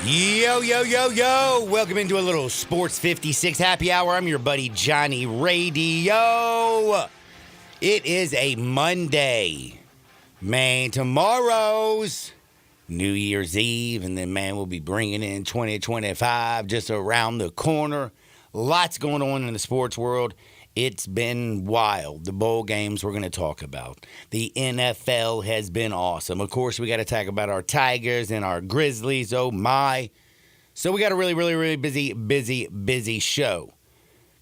Yo, yo, yo, yo. Welcome into a little Sports 56 happy hour. I'm your buddy Johnny Radio. It is a Monday. Man, tomorrow's New Year's Eve, and then, man, we'll be bringing in 2025 just around the corner. Lots going on in the sports world. It's been wild. The bowl games we're going to talk about. The NFL has been awesome. Of course, we got to talk about our Tigers and our Grizzlies. Oh, my. So we got a really busy show.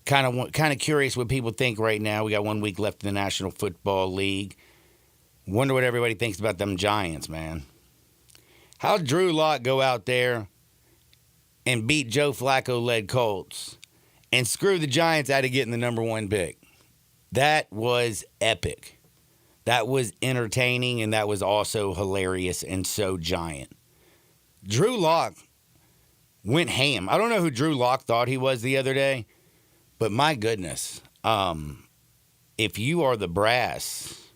Kind of curious what people think right now. We got 1 week left in the National Football League. Wonder what everybody thinks about them Giants, man. How'd Drew Lock go out there and beat Joe Flacco-led Colts and screw the Giants out of getting the number one pick? That was epic. That was entertaining, and that was also hilarious and so giant. Drew Lock went ham. I don't know who Drew Lock thought he was the other day, but my goodness. If you are the brass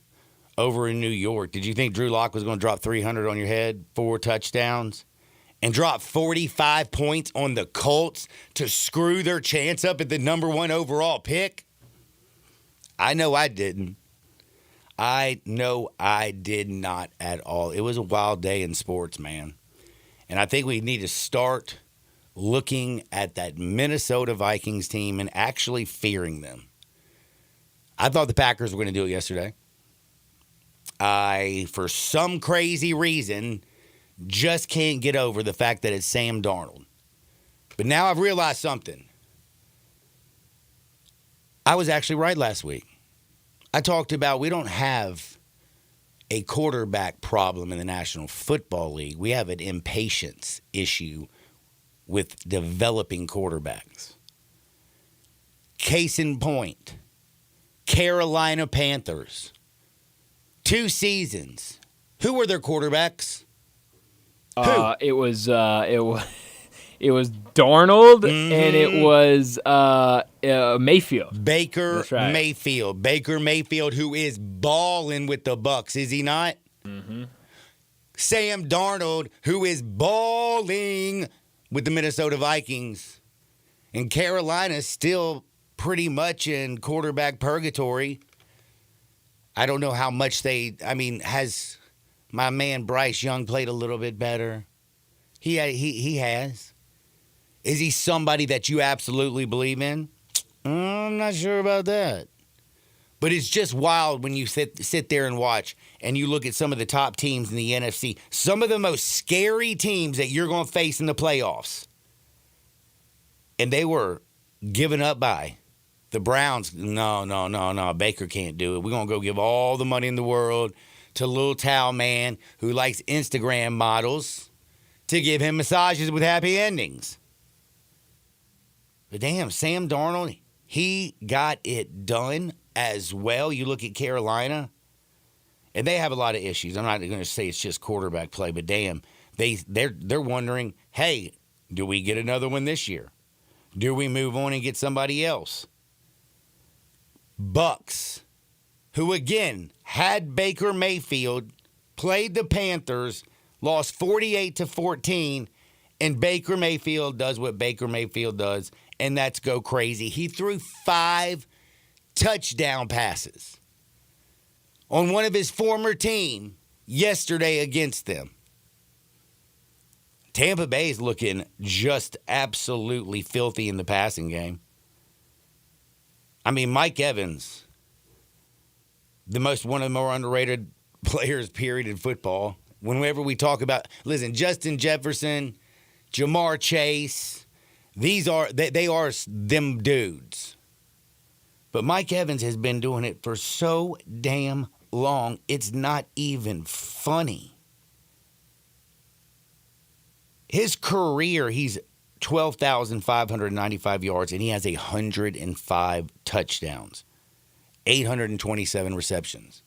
over in New York, did you think Drew Lock was going to drop 300 on your head, 4 touchdowns, and drop 45 points on the Colts to screw their chance up at the number one overall pick? I know I didn't. I know I did not at all. It was a wild day in sports, man. And I think we need to start looking at that Minnesota Vikings team and actually fearing them. I thought the Packers were going to do it yesterday. I, for some crazy reason, just can't get over the fact that it's Sam Darnold. But now I've realized something. I was actually right last week. I talked about we don't have a quarterback problem in the National Football League. We have an impatience issue with developing quarterbacks. Case in point, Carolina Panthers. 2 seasons. Who were their quarterbacks? It was Darnold, and it was Mayfield. Baker right. Mayfield. Baker Mayfield, who is balling with the Bucs, is he not? Mm-hmm. Sam Darnold, who is balling with the Minnesota Vikings. And Carolina's still pretty much in quarterback purgatory. I don't know how much has my man Bryce Young played a little bit better? He has. Is he somebody that you absolutely believe in? I'm not sure about that. But it's just wild when you sit there and watch and you look at some of the top teams in the NFC, some of the most scary teams that you're going to face in the playoffs. And they were given up by the Browns. No. Baker can't do it. We're going to go give all the money in the world to Lil Towel Man who likes Instagram models to give him massages with happy endings. But damn, Sam Darnold, he got it done as well. You look at Carolina, and they have a lot of issues. I'm not going to say it's just quarterback play, but damn, they're wondering, hey, do we get another one this year? Do we move on and get somebody else? Bucks, who again had Baker Mayfield, played the Panthers, lost 48-14, and Baker Mayfield does what Baker Mayfield does, and that's go crazy. He threw 5 touchdown passes on one of his former team yesterday against them. Tampa Bay is looking just absolutely filthy in the passing game. I mean, Mike Evans, one of the more underrated players, period, in football. Whenever we talk about, listen, Justin Jefferson, Jamar Chase, they are them dudes. But Mike Evans has been doing it for so damn long, it's not even funny. His career, he's 12,595 yards, and he has 105 touchdowns, 827 receptions.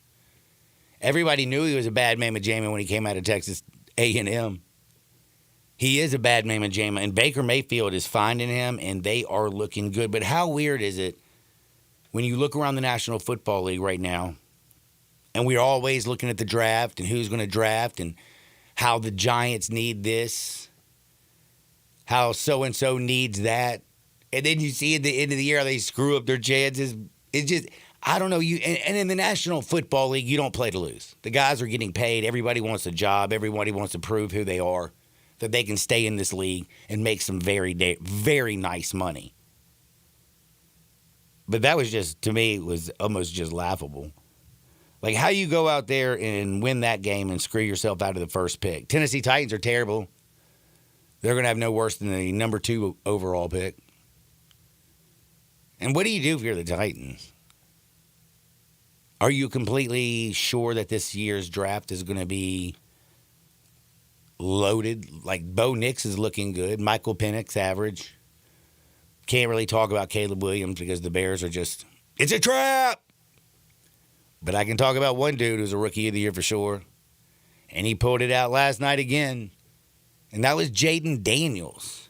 Everybody knew he was a bad mamma jamma when he came out of Texas A&M. He is a bad mamma jamma, and Baker Mayfield is finding him, and they are looking good. But how weird is it when you look around the National Football League right now, and we're always looking at the draft and who's going to draft and how the Giants need this. how so-and-so needs that. And then you see at the end of the year how they screw up their chances. It's just, I don't know. And in the National Football League, you don't play to lose. The guys are getting paid. Everybody wants a job. Everybody wants to prove who they are, that they can stay in this league and make some very, very nice money. But that was just, to me, it was almost just laughable. Like, how you go out there and win that game and screw yourself out of the first pick. Tennessee Titans are terrible. They're going to have no worse than the number 2 overall pick. And what do you do if you're the Titans? Are you completely sure that this year's draft is going to be loaded? Like, Bo Nix is looking good. Michael Penix, average. Can't really talk about Caleb Williams because the Bears are just, it's a trap. But I can talk about one dude who's a rookie of the year for sure. And he pulled it out last night again. And that was Jaden Daniels.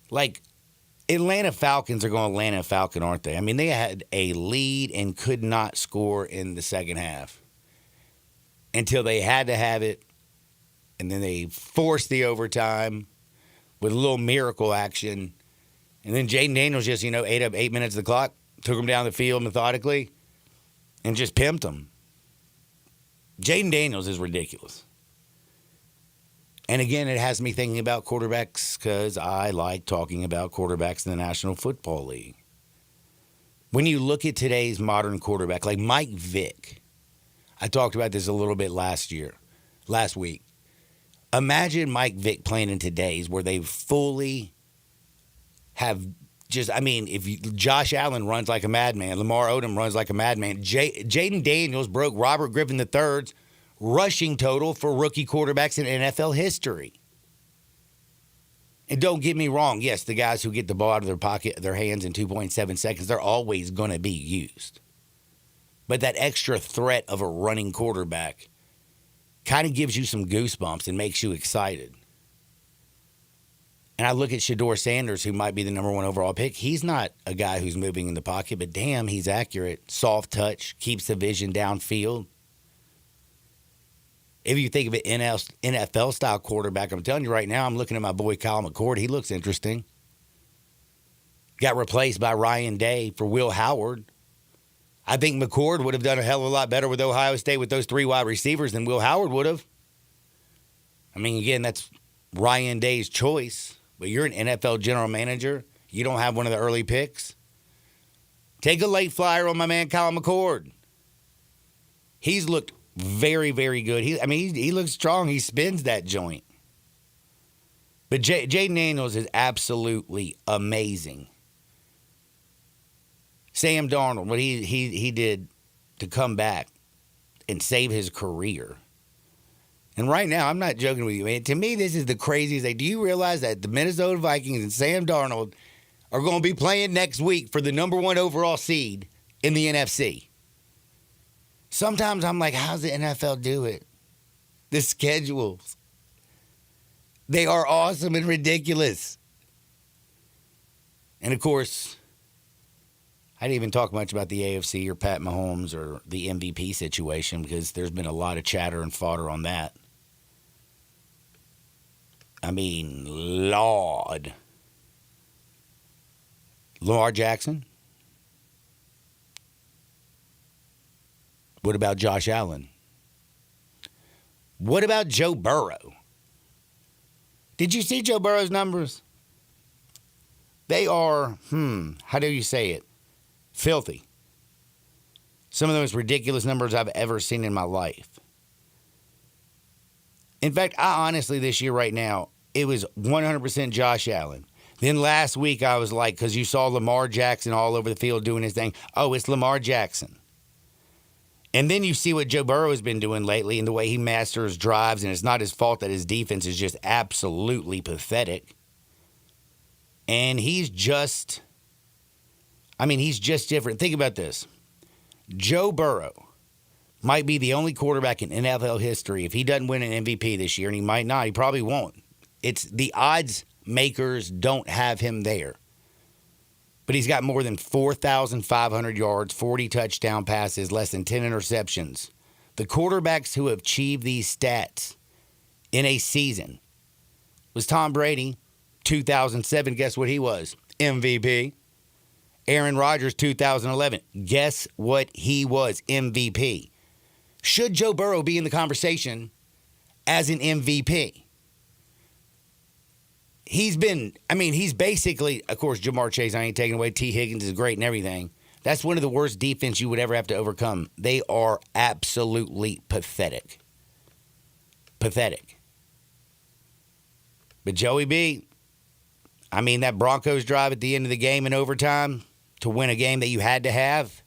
Like, Atlanta Falcons are going to Atlanta Falcon, aren't they? I mean, they had a lead and could not score in the second half until they had to have it. And then they forced the overtime with a little miracle action. And then Jaden Daniels just, ate up 8 minutes of the clock, took him down the field methodically, and just pimped them. Jaden Daniels is ridiculous. And again, it has me thinking about quarterbacks because I like talking about quarterbacks in the National Football League. When you look at today's modern quarterback, like Mike Vick, I talked about this a little bit last week. Imagine Mike Vick playing in today's where they fully have if Josh Allen runs like a madman, Lamar Odom runs like a madman, Jaden Daniels broke Robert Griffin III's rushing total for rookie quarterbacks in NFL history. And don't get me wrong, yes, the guys who get the ball out of their pocket, their hands in 2.7 seconds, they're always going to be used. But that extra threat of a running quarterback kind of gives you some goosebumps and makes you excited. And I look at Shedeur Sanders, who might be the number 1 overall pick. He's not a guy who's moving in the pocket, but damn, he's accurate. Soft touch, keeps the vision downfield. If you think of an NFL-style quarterback, I'm telling you right now, I'm looking at my boy Kyle McCord. He looks interesting. Got replaced by Ryan Day for Will Howard. I think McCord would have done a hell of a lot better with Ohio State with those 3 wide receivers than Will Howard would have. I mean, again, that's Ryan Day's choice. But you're an NFL general manager. You don't have one of the early picks. Take a late flyer on my man Kyle McCord. He's looked very, very good. He looks strong. He spins that joint. But Jaden Daniels is absolutely amazing. Sam Darnold, what he did to come back and save his career. And right now, I'm not joking with you, man. To me, this is the craziest thing. Do you realize that the Minnesota Vikings and Sam Darnold are going to be playing next week for the number 1 overall seed in the NFC? Sometimes I'm like, how's the NFL do it? The schedules. They are awesome and ridiculous. And, of course, I didn't even talk much about the AFC or Pat Mahomes or the MVP situation because there's been a lot of chatter and fodder on that. I mean, Lord. Lamar Jackson? What about Josh Allen? What about Joe Burrow? Did you see Joe Burrow's numbers? They are, how do you say it? Filthy. Some of the most ridiculous numbers I've ever seen in my life. In fact, I honestly, this year right now, it was 100% Josh Allen. Then last week I was like, because you saw Lamar Jackson all over the field doing his thing, oh, it's Lamar Jackson. And then you see what Joe Burrow has been doing lately and the way he masters drives, and it's not his fault that his defense is just absolutely pathetic. And he's just different. Think about this. Joe Burrow might be the only quarterback in NFL history, if he doesn't win an MVP this year, and he might not, he probably won't. It's the odds makers don't have him there. But he's got more than 4,500 yards, 40 touchdown passes, less than 10 interceptions. The quarterbacks who have achieved these stats in a season was Tom Brady. 2007, guess what he was? MVP. Aaron Rodgers, 2011. Guess what he was? MVP. Should Joe Burrow be in the conversation as an MVP? He's basically, of course, Jamar Chase, I ain't taking away. T. Higgins is great and everything. That's one of the worst defense you would ever have to overcome. They are absolutely pathetic. Pathetic. But Joey B, that Broncos drive at the end of the game in overtime to win a game that you had to have,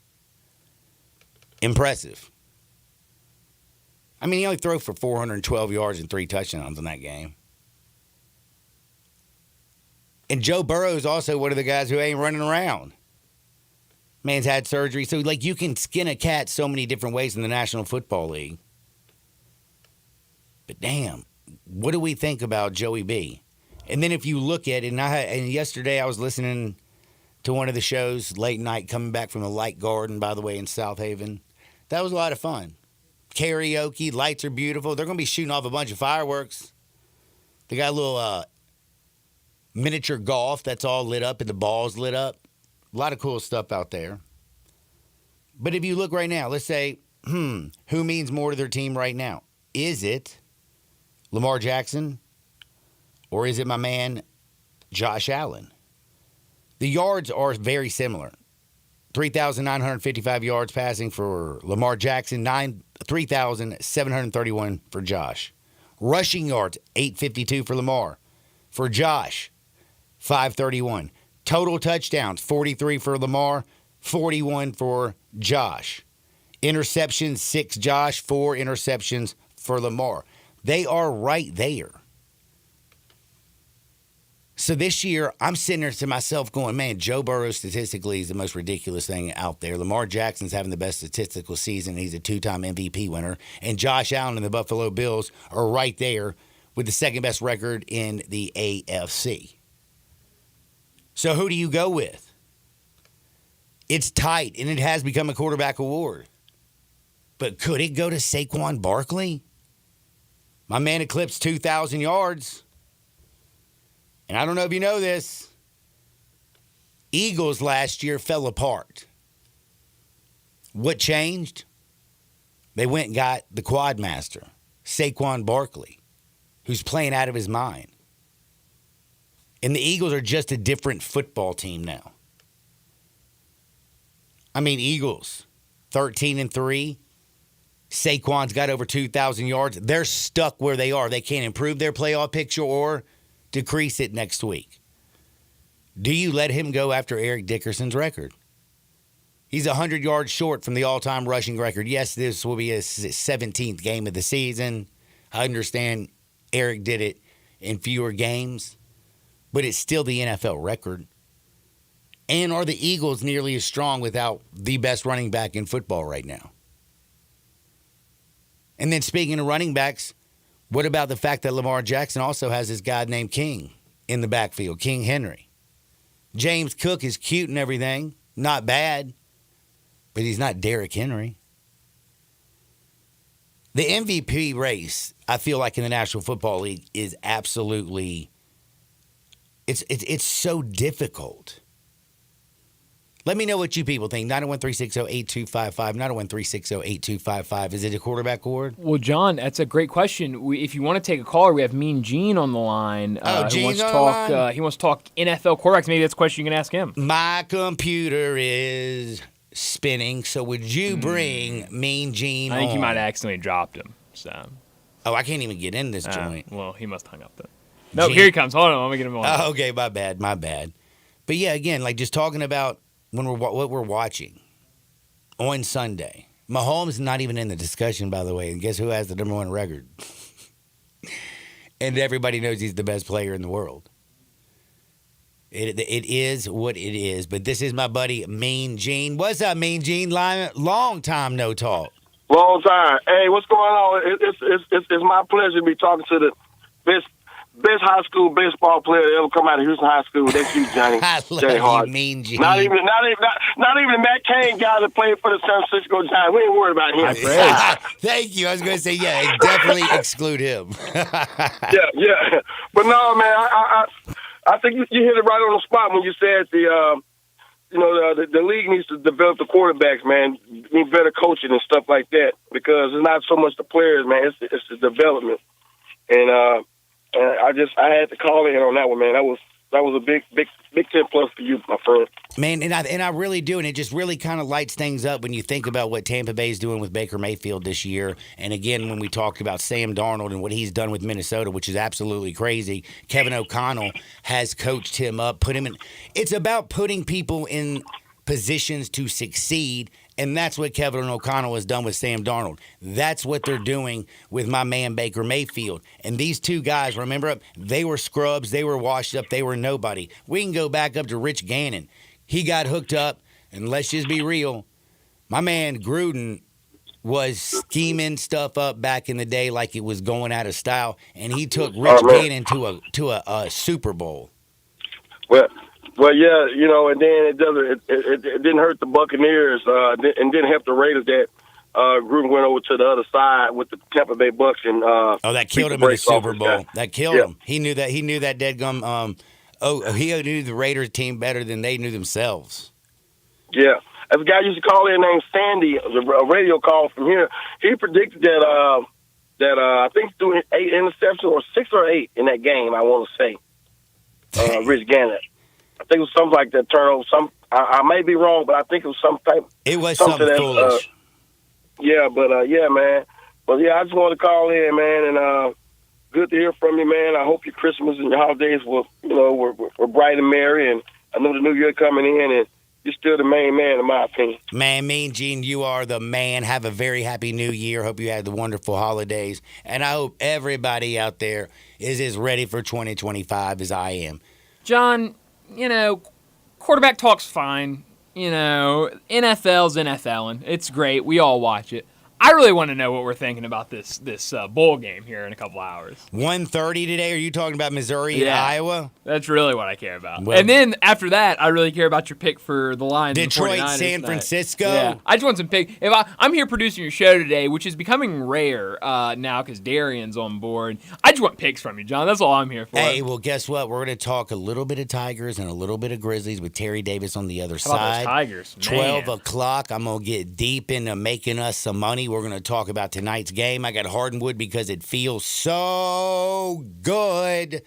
impressive. He only threw for 412 yards and 3 touchdowns in that game. And Joe Burrow is also one of the guys who ain't running around. Man's had surgery. So, you can skin a cat so many different ways in the National Football League. But damn, what do we think about Joey B? And then if you look at it, and yesterday I was listening to one of the shows late night coming back from the Light Garden, by the way, in South Haven. That was a lot of fun. Karaoke, lights are beautiful. They're going to be shooting off a bunch of fireworks. They got a little miniature golf that's all lit up and the balls lit up. A lot of cool stuff out there. But if you look right now, let's say, who means more to their team right now? Is it Lamar Jackson or is it my man Josh Allen? The yards are very similar. 3,955 yards passing for Lamar Jackson, 3,731 for Josh. Rushing yards, 852 for Lamar. For Josh, 531. Total touchdowns, 43 for Lamar, 41 for Josh. Interceptions, 6 Josh, 4 interceptions for Lamar. They are right there. So this year, I'm sitting there to myself going, man, Joe Burrow statistically is the most ridiculous thing out there. Lamar Jackson's having the best statistical season. He's a 2-time MVP winner. And Josh Allen and the Buffalo Bills are right there with the second best record in the AFC. So who do you go with? It's tight, and it has become a quarterback award. But could it go to Saquon Barkley? My man eclipsed 2,000 yards. And I don't know if you know this, Eagles last year fell apart. What changed? They went and got the quad master, Saquon Barkley, who's playing out of his mind. And the Eagles are just a different football team now. Eagles, 13-3. Saquon's got over 2,000 yards. They're stuck where they are. They can't improve their playoff picture or decrease it next week. Do you let him go after Eric Dickerson's record? He's 100 yards short from the all-time rushing record. Yes, this will be his 17th game of the season. I understand Eric did it in fewer games, but it's still the NFL record. And are the Eagles nearly as strong without the best running back in football right now? And then speaking of running backs, what about the fact that Lamar Jackson also has this guy named King in the backfield, King Henry? James Cook is cute and everything, not bad, but he's not Derrick Henry. The MVP race, I feel like in the National Football League, is absolutely, it's so difficult. Let me know what you people think. 901-360-8255. 901-360-8255. Is it a quarterback award? Well, John, that's a great question. If you want to take a caller, we have Mean Gene on the line. Gene's on the line? He wants to talk NFL quarterbacks. Maybe that's a question you can ask him. My computer is spinning, so would you bring Mean Gene I think on? you might have accidentally dropped him. So. Oh, I can't even get in this joint. Well, he must have hung up then. No, here he comes. Hold on. Let me get him on. Oh, okay, my bad. But yeah, again, just talking about what we're watching on Sunday. Mahomes is not even in the discussion, by the way. And guess who has the number 1 record? And everybody knows he's the best player in the world. It is what it is. But this is my buddy, Mean Gene. What's up, Mean Gene? Long time no talk. Long time. Hey, what's going on? It's my pleasure to be talking to the best high school baseball player to ever come out of Houston High School. That's you, Johnny. I love Jay Hart. you, Mean Gene. Not even the Matt Cain guy that played for the San Francisco Giants. We ain't worried about him. Thank you. I was going to say, yeah, definitely exclude him. Yeah. But no, man, I think you hit it right on the spot when you said the league needs to develop the quarterbacks, man. Need better coaching and stuff like that, because it's not so much the players, man. It's the development. And I had to call in on that one, man. That was a big 10 plus for you, my friend. Man, and I really do, and it just really kind of lights things up when you think about what Tampa Bay is doing with Baker Mayfield this year. And again, when we talked about Sam Darnold and what he's done with Minnesota, which is absolutely crazy. Kevin O'Connell has coached him up, put him in. It's about putting people in positions to succeed. And that's what Kevin O'Connell has done with Sam Darnold. That's what they're doing with my man Baker Mayfield. And these two guys, remember, they were scrubs. They were washed up. They were nobody. We can go back up to Rich Gannon. He got hooked up, and let's just be real. My man Gruden was scheming stuff up back in the day like it was going out of style, and he took Rich Gannon to a Super Bowl. Well, yeah, and then it didn't hurt the Buccaneers, and didn't help the Raiders that Gruden went over to the other side with the Tampa Bay Bucks and that killed him in the Super Bowl. That killed him. He knew that deadgum. He knew the Raiders team better than they knew themselves. Yeah, as a guy used to call in named Sandy, a radio call from here. He predicted that I think he threw 8 interceptions or 6 or 8 in that game. I want to say, Rich Gannon. I think it was something like that turnover. I may be wrong, but I think it was some type. It was something foolish. Yeah, man. But yeah, I just wanted to call in, man, and good to hear from you, man. I hope your Christmas and your holidays were bright and merry, and I know the New Year coming in, and you're still the main man, in my opinion. Man, Mean Gene, you are the man. Have a very happy New Year. Hope you had the wonderful holidays, and I hope everybody out there is as ready for 2025 as I am. John, quarterback talk's fine. NFL's NFLing. It's great. We all watch it. I really want to know what we're thinking about this bowl game here in a couple hours. 1:30 today? Are you talking about Missouri and Iowa? That's really what I care about. Well, and then after that, I really care about your pick for the Lions. Detroit, and San Francisco. Yeah. I just want some pick. I'm here producing your show today, which is becoming rare now because Darian's on board. I just want picks from you, John. That's all I'm here for. Hey, well, guess what? We're going to talk a little bit of Tigers and a little bit of Grizzlies with Terry Davis on the other How about side. those Tigers? 12 o'clock. I'm going to get deep into making us some money. We're going to talk about tonight's game. I got Hardwood because it feels so good.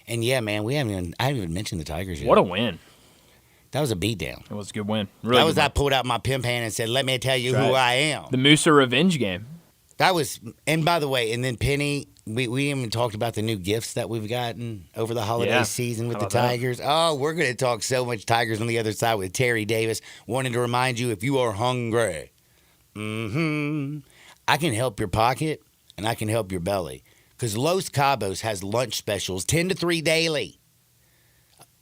And yeah, man, I haven't even mentioned the Tigers yet. What a win. That was a beatdown. It was a good win. Really that was I pulled out my pimp hand and said, let me tell you who I am. The Musa revenge game. That was, and by the way, and then Penny, we even talked about the new gifts that we've gotten over the holiday season with the Tigers. That? Oh, we're going to talk so much Tigers on the other side with Terry Davis. Wanted to remind you, if you are hungry, I can help your pocket and I can help your belly. Because Los Cabos has lunch specials, 10 to 3 daily,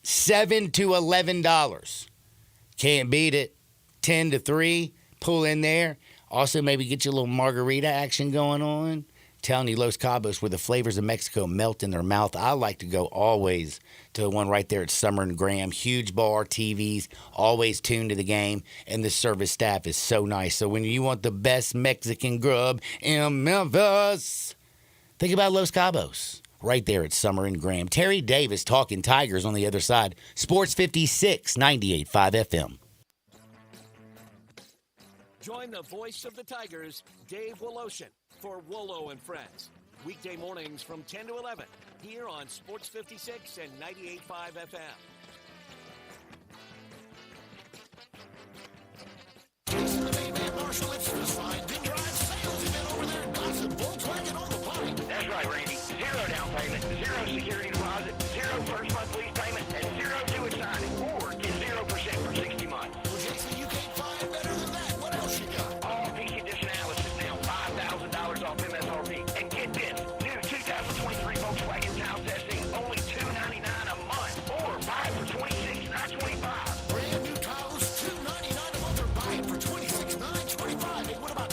$7 to $11. Can't beat it. 10 to 3, pull in there. Also, maybe get you a little margarita action going on. Telling you, Los Cabos, where the flavors of Mexico melt in their mouth. I like to go always to the one right there at Summer and Graham. Huge bar, TVs, always tuned to the game, and the service staff is so nice. So when you want the best Mexican grub in Memphis, think about Los Cabos, right there at Summer and Graham. Terry Davis talking Tigers on the other side. Sports 56, 98.5 FM. Join the voice of the Tigers, Dave Woloshin, for Wolo and Friends. Weekday mornings from 10 to 11, here on Sports 56 and 98.5 FM. That's right, Randy. 0 down payment, 0 security deposit, 0 first month lease payment, and 0 due at signing. Or get 0% for 60 months. Well, Jason, you can't find better than that. What else you got? All PC Condition Atlas is now $5,000 off MSRP. And get this, new 2023 Volkswagen Taos SE, only $299 a month. Or buy it for $26,925. Brand new Taos, $299 a month, or buy it for $26,925. Hey, what about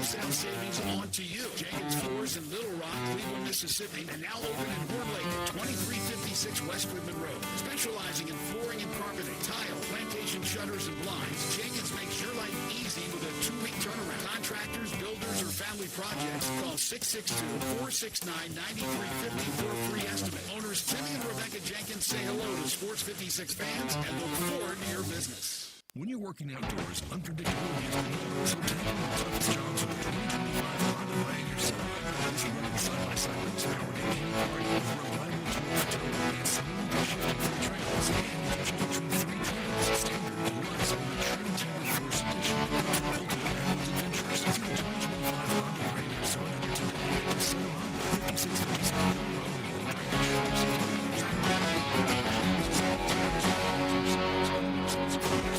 pass down savings on to you. Jenkins Floors in Little Rock, Cleveland, Mississippi, and now open in Horn Lake at 2356 West Goodman Road. Specializing in flooring and carpeting, tile, plantation shutters, and blinds, Jenkins makes your life easy with a 2-week turnaround. Contractors, builders, or family projects, call 662-469-9350 for a free estimate. Owners Timmy and Rebecca Jenkins say hello to Sports 56 fans and look forward to your business. When you're working outdoors, unpredictability is normal. So take on the toughest jobs with 2025 Honda Pioneer Semi. Easy running side-by-side with powered 18 party with reliable torque towing and smooth shifting for trails. And you can choose between 3 trails, standard, deluxe, and the Trim Timber Force Edition. Ultimate Hamilton Adventures. See the 2025 Honda Pioneer Semi under today at Sell Honda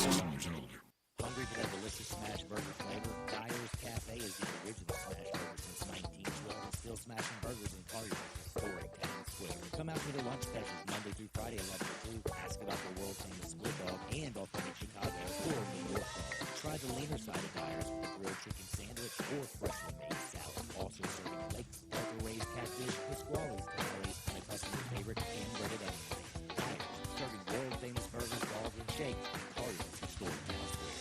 5657 Road. Hungry for that delicious smash burger flavor? Dyer's Cafe is the original smash burger since 1912 and still smashing burgers in Collier's historic town square. Come out for the lunch specials Monday through Friday 11 to 2. Ask about the world famous split dog and authentic Chicago or New York dog. Try the leaner side of Dyer's with the grilled chicken sandwich or freshly made salad. Also serving lakes, Delta raised catfish, Pasquale's tamales, and a customer favorite hand-breaded onion rings. Dyer's, serving world famous burgers, dogs, and shakes in Collier's historic town square.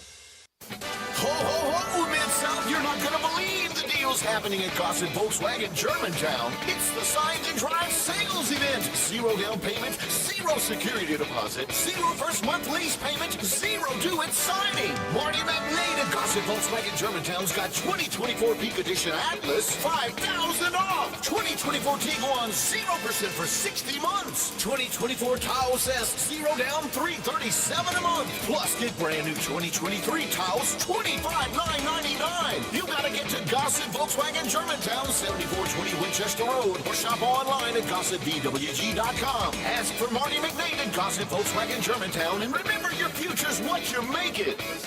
Ho, ho, ho, Mid-South, you're not going to believe the deals happening at Gossett Volkswagen Germantown. It's the Signs and Drive sales event. 0 down payment, 0 security deposit, 0 first month lease payment, 0 due at signing. Marty McNade at Gossett Volkswagen Germantown's got 2024 Peak Edition Atlas, $5,000 off. 2024 Tiguan, 0% for 60 months. 2024 Taos S, 0 down, $337 a month. Plus, get brand new 2023 Taos, $25,999. You gotta get to Gossett Volkswagen Germantown, 7420 Winchester Road, or shop online at GossettVWG.com. Ask for Marty McNade at Gossett Volkswagen Germantown, and remember, your future's what you make it. It's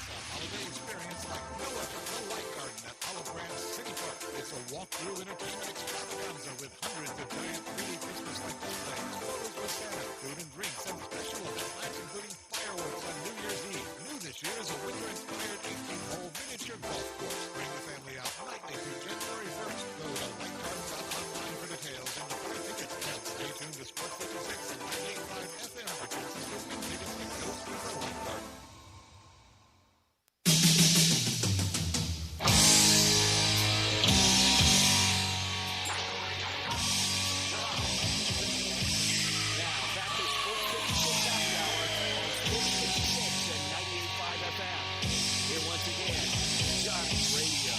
a holiday experience like no other. The Light Garden at Olive Branch City Park. It's a walk-through entertainment extravaganza with hundreds of giant 3D Christmas-like displays, photos with Santa, food and drinks, and special events including fireworks on New Year's Eve. New this year is a winter-inspired 18-hole miniature golf course. Bring the family out nightly through January 1st. Go to lightgarden.online for details and to buy tickets. And stay tuned to Sports 56 and 98.5 FM for chances to win tickets to go see the Light Garden. Now, back to Sports 56 Happy Hour on Sports 56 and 98.5 FM. Here once again, Johnny Radio.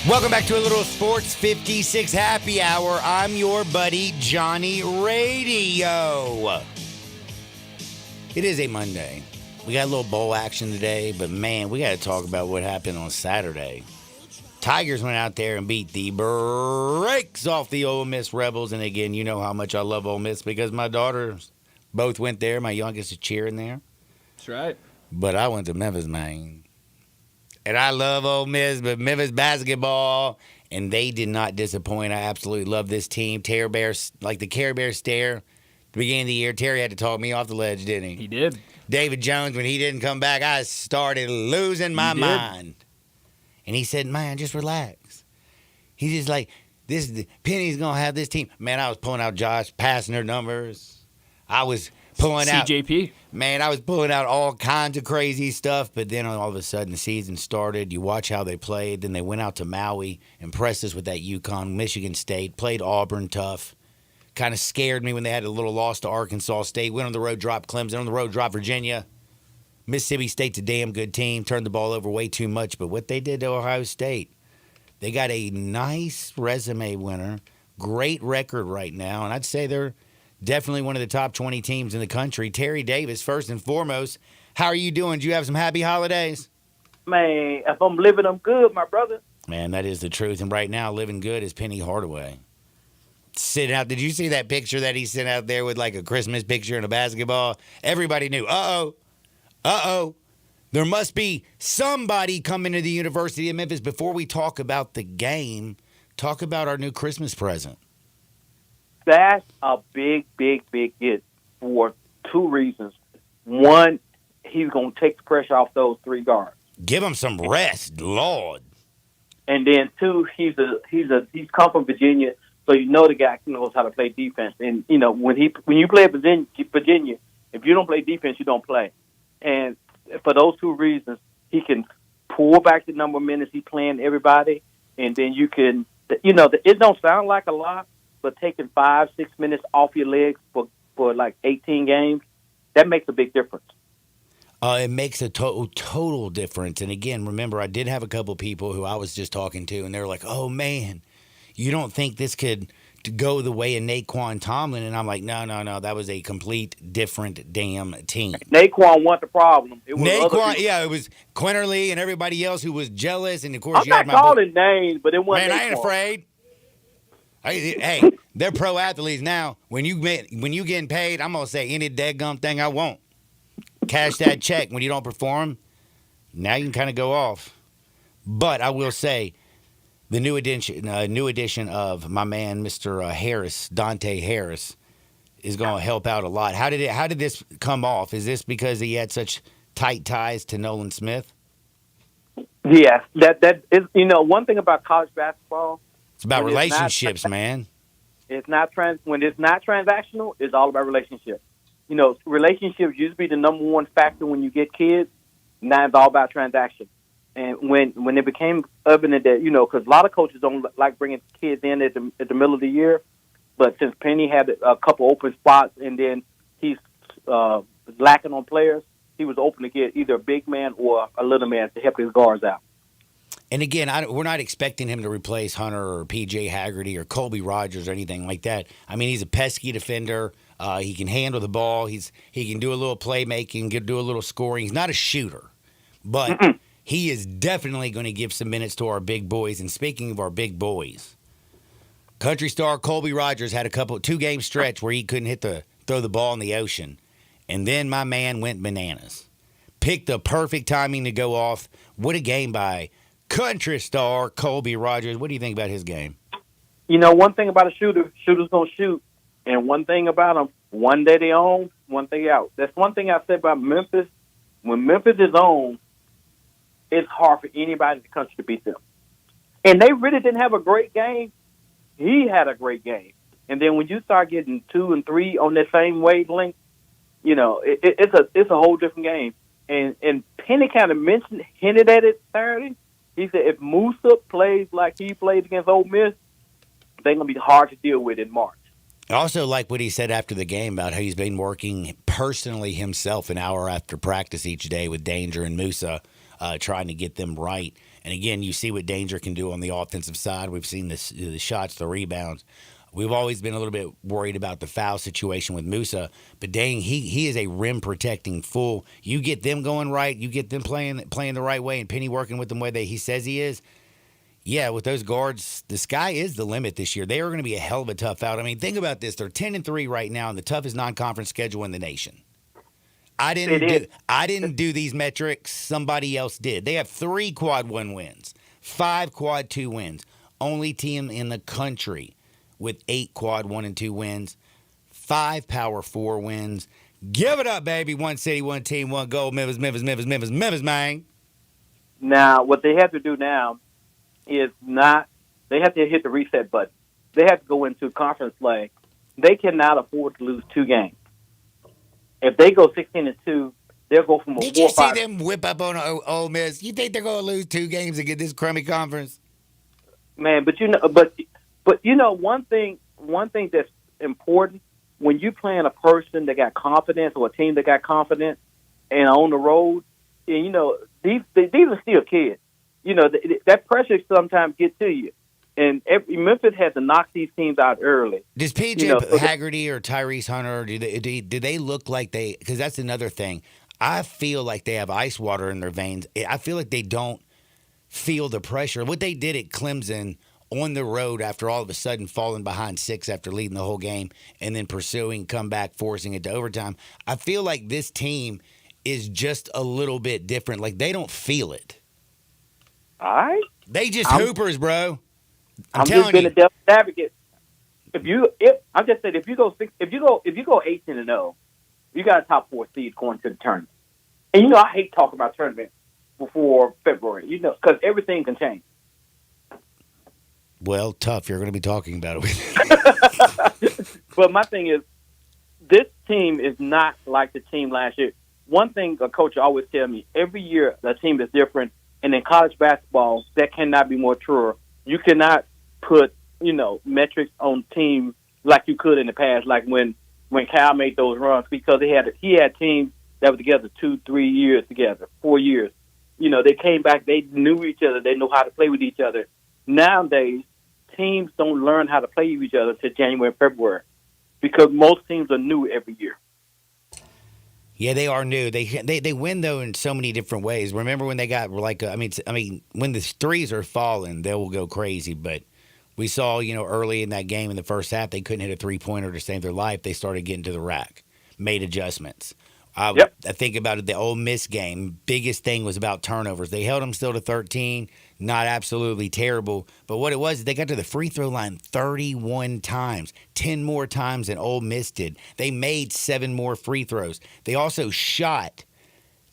Welcome back to a little Sports 56 Happy Hour. I'm your buddy, Johnny Radio. It is a Monday. We got a little bowl action today, but man, we got to talk about what happened on Saturday. Tigers went out there and beat the brakes off the Ole Miss Rebels. And again, you know how much I love Ole Miss because my daughters both went there. My youngest is cheering there. That's right. But I went to Memphis, man. And I love Ole Miss, but Memphis basketball, and they did not disappoint. I absolutely love this team. Terry Bear, like the Care Bear stare. At the beginning of the year, Terry had to talk me off the ledge, didn't he? He did. David Jones, when he didn't come back, I started losing my mind. And he said, man, just relax. He's just like, Penny's going to have this team. Man, I was pulling out Josh Pastner numbers. I was pulling out. CJP. Man, I was pulling out all kinds of crazy stuff, but then all of a sudden the season started. You watch how they played. Then they went out to Maui, impressed us with that UConn, Michigan State, played Auburn tough. Kind of scared me when they had a little loss to Arkansas State. Went on the road, dropped Clemson, on the road, dropped Virginia. Mississippi State's a damn good team. Turned the ball over way too much, but what they did to Ohio State, they got a nice resume winner, great record right now, and I'd say they're definitely one of the top 20 teams in the country. Terry Davis, first and foremost, how are you doing? Do you have some happy holidays? Man, if I'm living, I'm good, my brother. Man, that is the truth. And right now, living good is Penny Hardaway. Sitting out. Did you see that picture that he sent out there with like a Christmas picture and a basketball? Everybody knew. Uh-oh. There must be somebody coming to the University of Memphis. Before we talk about the game, talk about our new Christmas present. That's a big get for two reasons. One, he's going to take the pressure off those three guards. Give him some rest, Lord. And then two, he's come from Virginia, so you know the guy knows how to play defense. And you know when you play at Virginia, if you don't play defense, you don't play. And for those two reasons, he can pull back the number of minutes he playing everybody, and then you can, it don't sound like a lot, but taking 5-6 minutes off your legs for like 18 games, that makes a big difference. It makes a total difference. And again, remember, I did have a couple people who I was just talking to, and they were like, oh, man, you don't think this could go the way of Naquan Tomlin? And I'm like, no, that was a complete different damn team. Naquan wasn't the problem. It was it was Quinterly and everybody else who was jealous. And, of course, I'm not calling names, but it wasn't Man, Naquan. I ain't afraid. Hey, they're pro athletes now. When you getting paid, I'm going to say any daggum thing I want. Cash that check. When you don't perform, now you can kind of go off. But I will say, the new edition of my man, Mr. Harris, Dante Harris, is going to help out a lot. How did this come off? Is this because he had such tight ties to Nolan Smith? Yeah, that is. One thing about college basketball, it's about relationships, man. It's not when it's not transactional. It's all about relationships. Relationships used to be the number one factor when you get kids. Now it's all about transaction. And when it became evident that, because a lot of coaches don't like bringing kids in at the middle of the year, but since Penny had a couple open spots and then he's lacking on players, he was open to get either a big man or a little man to help his guards out. And again, we're not expecting him to replace Hunter or P.J. Haggerty or Colby Rogers or anything like that. I mean, he's a pesky defender. He can handle the ball. He can do a little playmaking, do a little scoring. He's not a shooter, but he is definitely going to give some minutes to our big boys. And speaking of our big boys, country star Colby Rogers had a 2-game stretch where he couldn't throw the ball in the ocean. And then my man went bananas. Picked the perfect timing to go off. What a game by country star Colby Rogers. What do you think about his game? One thing about a shooter's going to shoot. And one thing about them, one day they on, one day out. That's one thing I said about Memphis. When Memphis is on, it's hard for anybody in the country to beat them. And they really didn't have a great game. He had a great game. And then when you start getting 2 and 3 on that same wavelength, it's a whole different game. And Penny kind of hinted at it Saturday. He said if Musa plays like he played against Ole Miss, they're going to be hard to deal with in March. I also like what he said after the game about how he's been working personally himself an hour after practice each day with Danger and Musa, trying to get them right. And again, you see what Danger can do on the offensive side. We've seen the shots, the rebounds. We've always been a little bit worried about the foul situation with Musa, but dang, he is a rim protecting fool. You get them going right, you get them playing the right way, and Penny working with them the way he says he is. Yeah, with those guards, the sky is the limit this year. They are going to be a hell of a tough out. I mean, think about this. They're 10-3 right now in the toughest non-conference schedule in the nation. I didn't do these metrics. Somebody else did. They have 3 quad 1 wins, 5 quad 2 wins. Only team in the country with 8 quad 1 and 2 wins, 5 power 4 wins. Give it up, baby. One city, one team, one goal. Memphis, man. Now, what they have to do now is they have to hit the reset button. They have to go into conference play. They cannot afford to lose 2 games. If they go 16-2, they'll go from a 4-5. Did you see them whip up on Ole Miss? You think they're going to lose 2 games and get this crummy conference? Man, but one thing that's important when you playing a person that got confidence or a team that got confidence and on the road, and these are still kids. That pressure sometimes gets to you. And Memphis had to knock these teams out early. Does P.J. Haggerty or Tyrese Hunter, do they look like they – because that's another thing. I feel like they have ice water in their veins. I feel like they don't feel the pressure. What they did at Clemson on the road after all of a sudden falling behind 6 after leading the whole game and then pursuing, come back, forcing it to overtime. I feel like this team is just a little bit different. Like, they don't feel it. All right. They just hoopers, bro. I'm just telling being you. a devil's advocate. I'm just saying, if you go 18-0, you got a top 4 seed going to the tournament. And you know, I hate talking about tournament before February. You know, because everything can change. Well, tough. You're going to be talking about it. But my thing is, this team is not like the team last year. One thing a coach always tell me, every year the team is different. And in college basketball, that cannot be more true. You cannot put, metrics on teams like you could in the past, like when Cal made those runs, because he had teams that were together 2-3 years together, 4 years. They came back, they knew each other, they know how to play with each other. Nowadays, teams don't learn how to play with each other until January and February because most teams are new every year. Yeah, they are new. They win though in so many different ways. Remember when they got when the threes are falling, they will go crazy. But we saw early in that game in the first half, they couldn't hit a 3-pointer to save their life. They started getting to the rack, made adjustments. I think about it, the Ole Miss game, biggest thing was about turnovers. They held them still to 13, not absolutely terrible. But what it was, they got to the free throw line 31 times, 10 more times than Ole Miss did. They made 7 more free throws. They also shot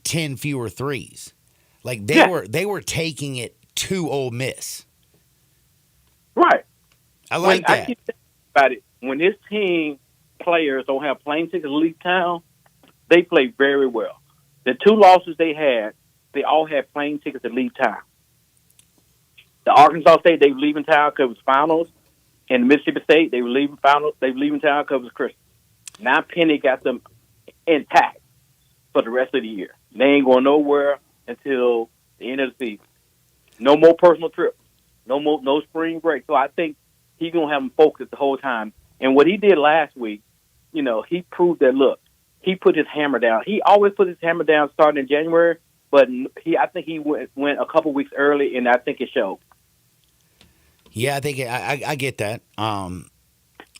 10 fewer threes. Like they were taking it to Ole Miss. Right. I like that. I keep thinking about it. When this team players don't have plane tickets to leave town, they play very well. The 2 losses they had, they all had plane tickets to leave town. The Arkansas State, they were leaving town because it was finals. And Mississippi State, they were leaving finals. They were leaving town because it was Christmas. Now Penny got them intact for the rest of the year. They ain't going nowhere until the end of the season. No more personal trips. No spring break. So I think he's going to have them focused the whole time. And what he did last week, he proved that, look, he put his hammer down. He always put his hammer down starting in January, but I think he went a couple weeks early, and I think it showed. Yeah, I think I get that.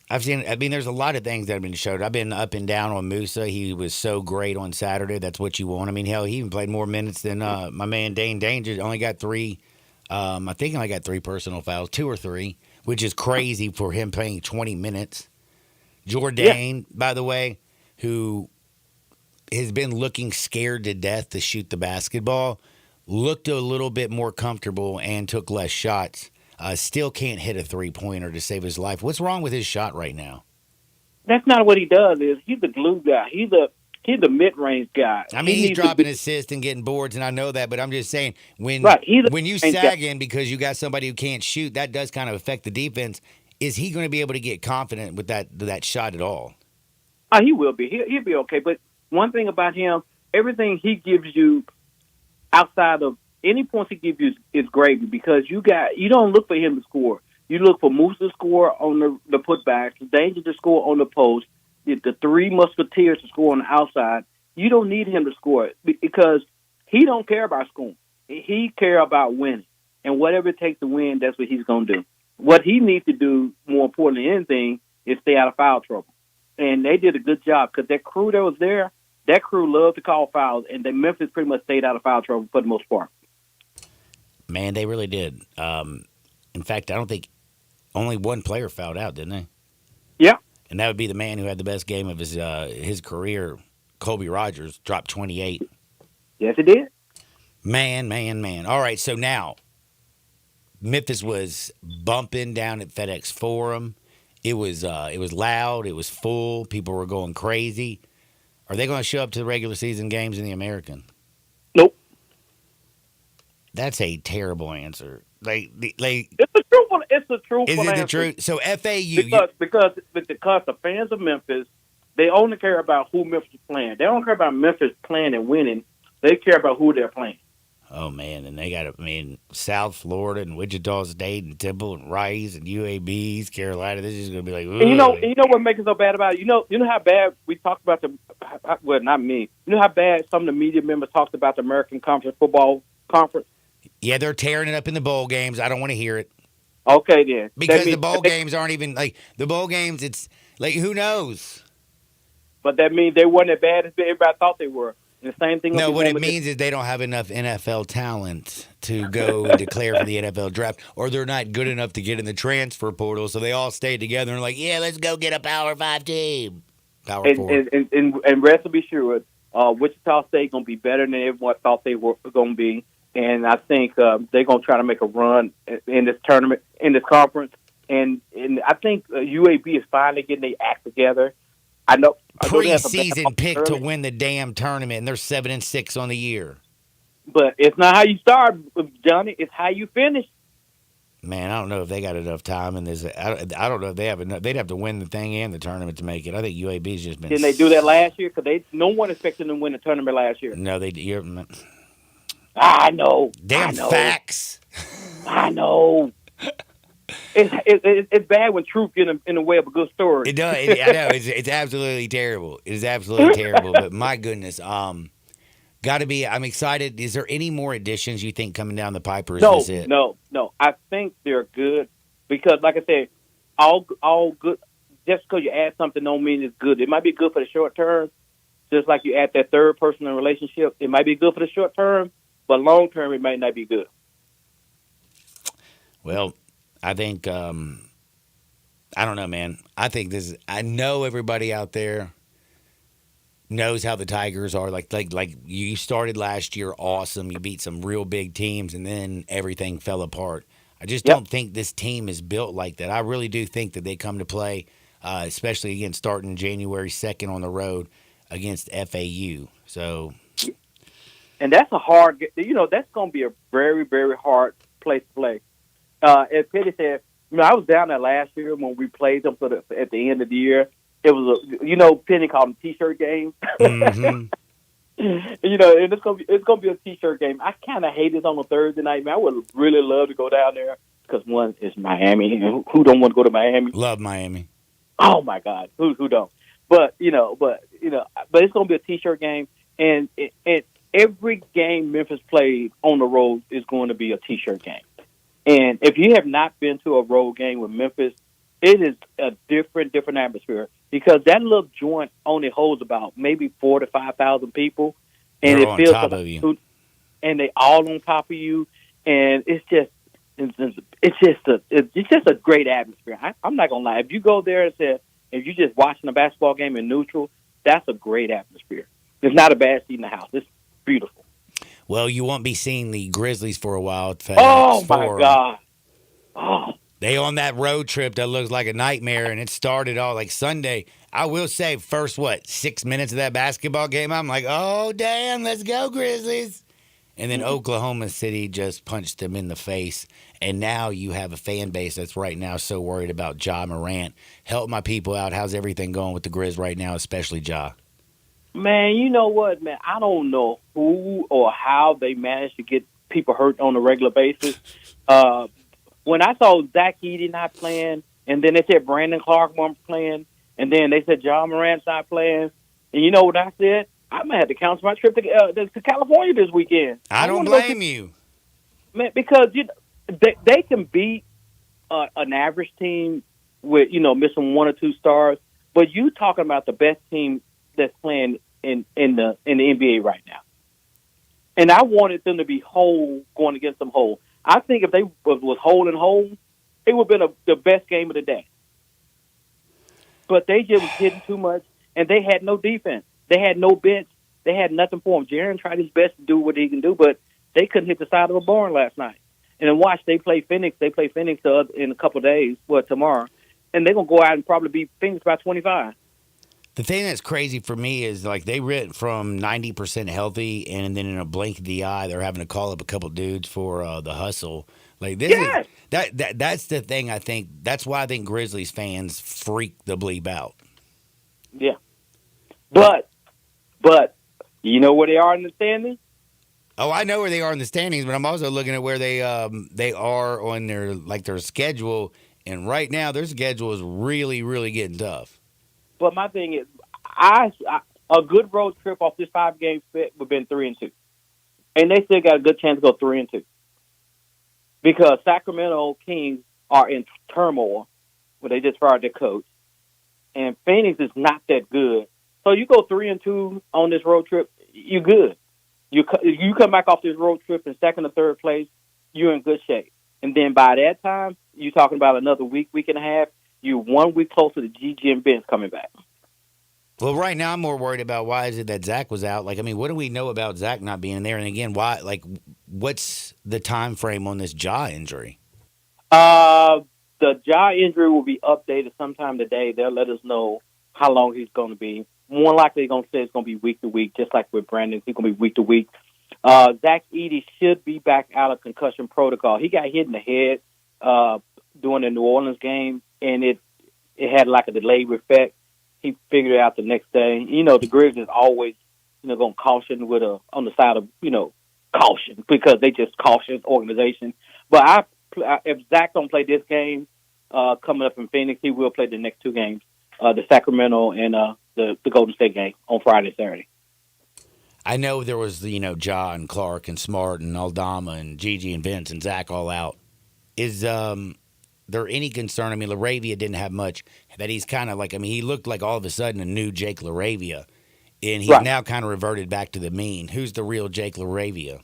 There's a lot of things that have been showed. I've been up and down on Musa. He was so great on Saturday. That's what you want. I mean, hell, he even played more minutes than my man Dane Danger. Only got 3. I think he only got 3 personal fouls, 2 or 3, which is crazy for him playing 20 minutes. Jordan, by the way, who has been looking scared to death to shoot the basketball, looked a little bit more comfortable and took less shots. Still can't hit a 3-pointer to save his life. What's wrong with his shot right now? That's not what he does. He's the glue guy. He's the mid-range guy. I mean, he's dropping assists and getting boards, and I know that, but I'm just saying, when you sag in because you got somebody who can't shoot, that does kind of affect the defense. Is he going to be able to get confident with that shot at all? He will be. He'll be okay. But one thing about him, everything he gives you outside of any points he gives you is gravy because you don't look for him to score. You look for Moose to score on the putbacks, Danger to score on the post, the 3 Musketeers to score on the outside. You don't need him to score because he don't care about scoring. He care about winning. And whatever it takes to win, that's what he's going to do. What he needs to do, more important than anything, is stay out of foul trouble. And they did a good job because that crew that was there, that crew loved to call fouls, and Memphis pretty much stayed out of foul trouble for the most part. Man, they really did. In fact, I don't think only one player fouled out, didn't they? Yeah. And that would be the man who had the best game of his career, Colby Rogers, dropped 28. Yes, he did. Man. All right, so now Memphis was bumping down at FedEx Forum. It was loud. It was full. People were going crazy. Are they going to show up to the regular season games in the American? Nope. That's a terrible answer. It's a truthful. It's a truthful Is it answer. the truth? So FAU because the fans of Memphis, they only care about who Memphis is playing. They don't care about Memphis playing and winning. They care about who they're playing. Oh man, and they got South Florida and Wichita State and Temple and Rice and UAB's Carolina. This is going to be like. Ugh. And you know what makes it so bad about it? You know how bad we talked about not me. You know how bad some of the media members talked about the American Conference Football Conference. Yeah, they're tearing it up in the bowl games. I don't want to hear it. Okay, then. Because the bowl games aren't even, like, the bowl games, it's, like, who knows? But that means they weren't as bad as everybody thought they were. And the same thing. No, what it means is they don't have enough NFL talent to go and declare for the NFL draft, or they're not good enough to get in the transfer portal, so they all stay together and like, yeah, let's go get a Power 5 team. Power 4. And rest be sure, Wichita State going to be better than everyone thought they were going to be. And I think they're going to try to make a run in this tournament, in this conference. And I think UAB is finally getting their act together. I know Preseason pick to win the damn tournament, and they're 7-6 on the year. But it's not how you start, Johnny. It's how you finish. Man, I don't know if they got enough time in this. I don't know if they have enough. They'd have to win the thing and the tournament to make it. I think UAB's just been. Didn't they do that last year? Because no one expected them to win the tournament last year. No, they. I know. Damn facts. I know. It's bad when truth gets in the way of a good story. It does. I know. It's absolutely terrible. It is absolutely terrible. But my goodness, got to be. I'm excited. Is there any more additions you think coming down the pipe, or is this it? No. I think they're good because, like I said, all good. Just because you add something don't mean it's good. It might be good for the short term, just like you add that third person in a relationship. It might be good for the short term, but long term it might not be good. Well, I think I don't know, man. I think I know everybody out there knows how the Tigers are. Like you started last year awesome. You beat some real big teams, and then everything fell apart. I just don't think this team is built like that. I really do think that they come to play, especially again starting January 2nd on the road against FAU. So, and that's a hard. That's going to be a very, very hard place to play. As Petty said, I was down there last year when we played them at the end of the year. It was Penny called them T-shirt games. Mm-hmm. And it's gonna be a T-shirt game. I kind of hate it on a Thursday night. Man, I would really love to go down there because one is Miami. Who don't want to go to Miami? Love Miami. Oh my God, who don't? But it's gonna be a T-shirt game, and every game Memphis played on the road is going to be a T-shirt game. And if you have not been to a road game with Memphis, it is a different atmosphere because that little joint only holds about maybe 4,000 to 5,000 people, and They're on top of you, and they all on top of you, and it's just a great atmosphere. I'm not gonna lie. If you go there and say if you're just watching a basketball game in neutral, that's a great atmosphere. It's not a bad seat in the house. It's beautiful. Well, you won't be seeing the Grizzlies for a while. Oh, my God. Oh. They on that road trip that looks like a nightmare, and it started all like Sunday. I will say, first, 6 minutes of that basketball game, I'm like, oh, damn, let's go, Grizzlies. And then Oklahoma City just punched them in the face. And now you have a fan base that's right now so worried about Ja Morant. Help my people out. How's everything going with the Grizz right now, especially Ja? Man, you know what, man? I don't know who or how they managed to get people hurt on a regular basis. When I saw Zach Edey not playing, and then they said Brandon Clark wasn't playing, and then they said Ja Morant's not playing, and you know what I said? I might have to cancel my trip to California this weekend. I don't blame you. Man, because they can beat an average team with, missing one or two stars, but you talking about the best team that's playing in the NBA right now. And I wanted them to be whole going against them whole. I think if they was whole and whole, it would have been the best game of the day. But they just was hitting too much, and they had no defense. They had no bench. They had nothing for them. Jaren tried his best to do what he can do, but they couldn't hit the side of a barn last night. And then watch, they play Phoenix. They play Phoenix in a couple of days, tomorrow. And they're going to go out and probably beat Phoenix by 25. The thing that's crazy for me is, like, they went from 90% healthy, and then in a blink of the eye, they're having to call up a couple dudes for the hustle. Like, this is, that's the thing I think. That's why I think Grizzlies fans freak the bleep out. Yeah. But you know where they are in the standings? Oh, I know where they are in the standings, but I'm also looking at where they are on their schedule, and right now their schedule is really, really getting tough. But my thing is, a good road trip off this 5-game set would have been 3-2, and they still got a good chance to go 3-2. because Sacramento Kings are in turmoil where they just fired their coach, and Phoenix is not that good. So you go 3-2 on this road trip, you're good. You come back off this road trip in second or third place, you're in good shape. And then by that time, you're talking about another week and a half. You're 1 week closer to Gigi and Vince coming back. Well, right now I'm more worried about why is it that Zach was out. Like, I mean, what do we know about Zach not being there? And again, why? Like, what's the time frame on this jaw injury? The jaw injury will be updated sometime today. They'll let us know how long he's going to be. More likely, they're going to say it's going to be week to week, just like with Brandon. He's going to be week to week. Zach Edey should be back out of concussion protocol. He got hit in the head during the New Orleans game, and it had like a delayed effect. He figured it out the next day. You know, the Grizz is always, going to caution with on the side of, caution, because they just cautious organization. But if Zach don't play this game coming up in Phoenix, he will play the next two games, the Sacramento and the Golden State game on Friday and Saturday. I know there was, Ja and Clark and Smart and Aldama and Gigi and Vince and Zach all out. Is there any concern? I mean, LaRavia didn't have much. That he's kind of like, I mean, he looked like all of a sudden a new Jake LaRavia. And he's now kind of reverted back to the mean. Who's the real Jake LaRavia?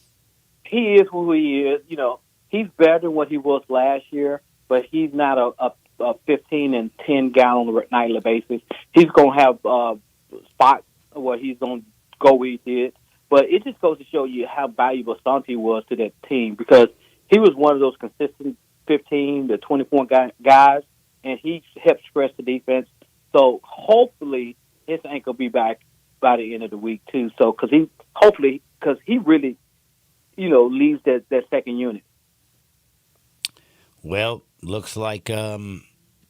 He is who he is. He's better than what he was last year, but he's not a 15 and 10 gallon on a nightly basis. He's going to have spots where he's going to go where he did. But it just goes to show you how valuable Santi was to that team, because he was one of those consistent 15 to 20-point guys, and he helped stress the defense. So hopefully his ankle will be back by the end of the week too. So because he really, leads that second unit. Well, looks like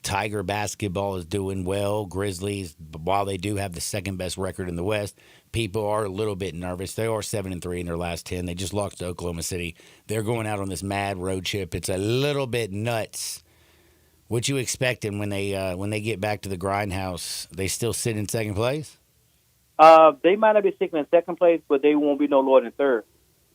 Tiger basketball is doing well. Grizzlies, while they do have the second best record in the West, people are a little bit nervous. They are 7-3 in their last 10. They just lost to Oklahoma City. They're going out on this mad road trip. It's a little bit nuts. What you expecting when they get back to the grindhouse? They still sit in second place? They might not be sitting in second place, but they won't be no lower than third.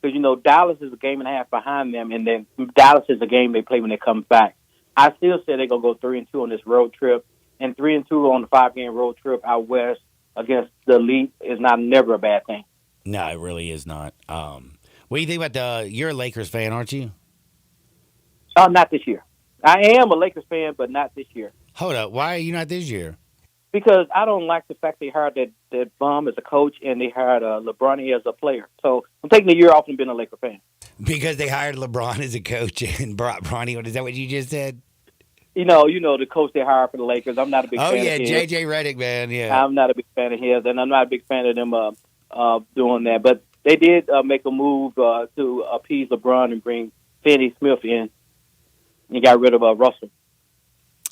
Because, Dallas is a game and a half behind them, and then Dallas is a game they play when they come back. I still say they're going to go 3-2 on this road trip, and 3-2 on the 5-game road trip out west against the elite is never a bad thing. No, it really is not. What do you think about you're a Lakers fan, aren't you? Not this year. I am a Lakers fan, but not this year. Hold up. Why are you not this year? Because I don't like the fact they hired that bum as a coach, and they hired LeBron as a player. So I'm taking a year off and being a Laker fan. Because they hired LeBron as a coach and brought Bronny on. Is that what you just said? The coach they hired for the Lakers. I'm not a big fan of his. Oh, yeah, J.J. Redick, man, yeah. I'm not a big fan of his, and I'm not a big fan of them doing that. But they did make a move to appease LeBron and bring Finney Smith in and got rid of Russell.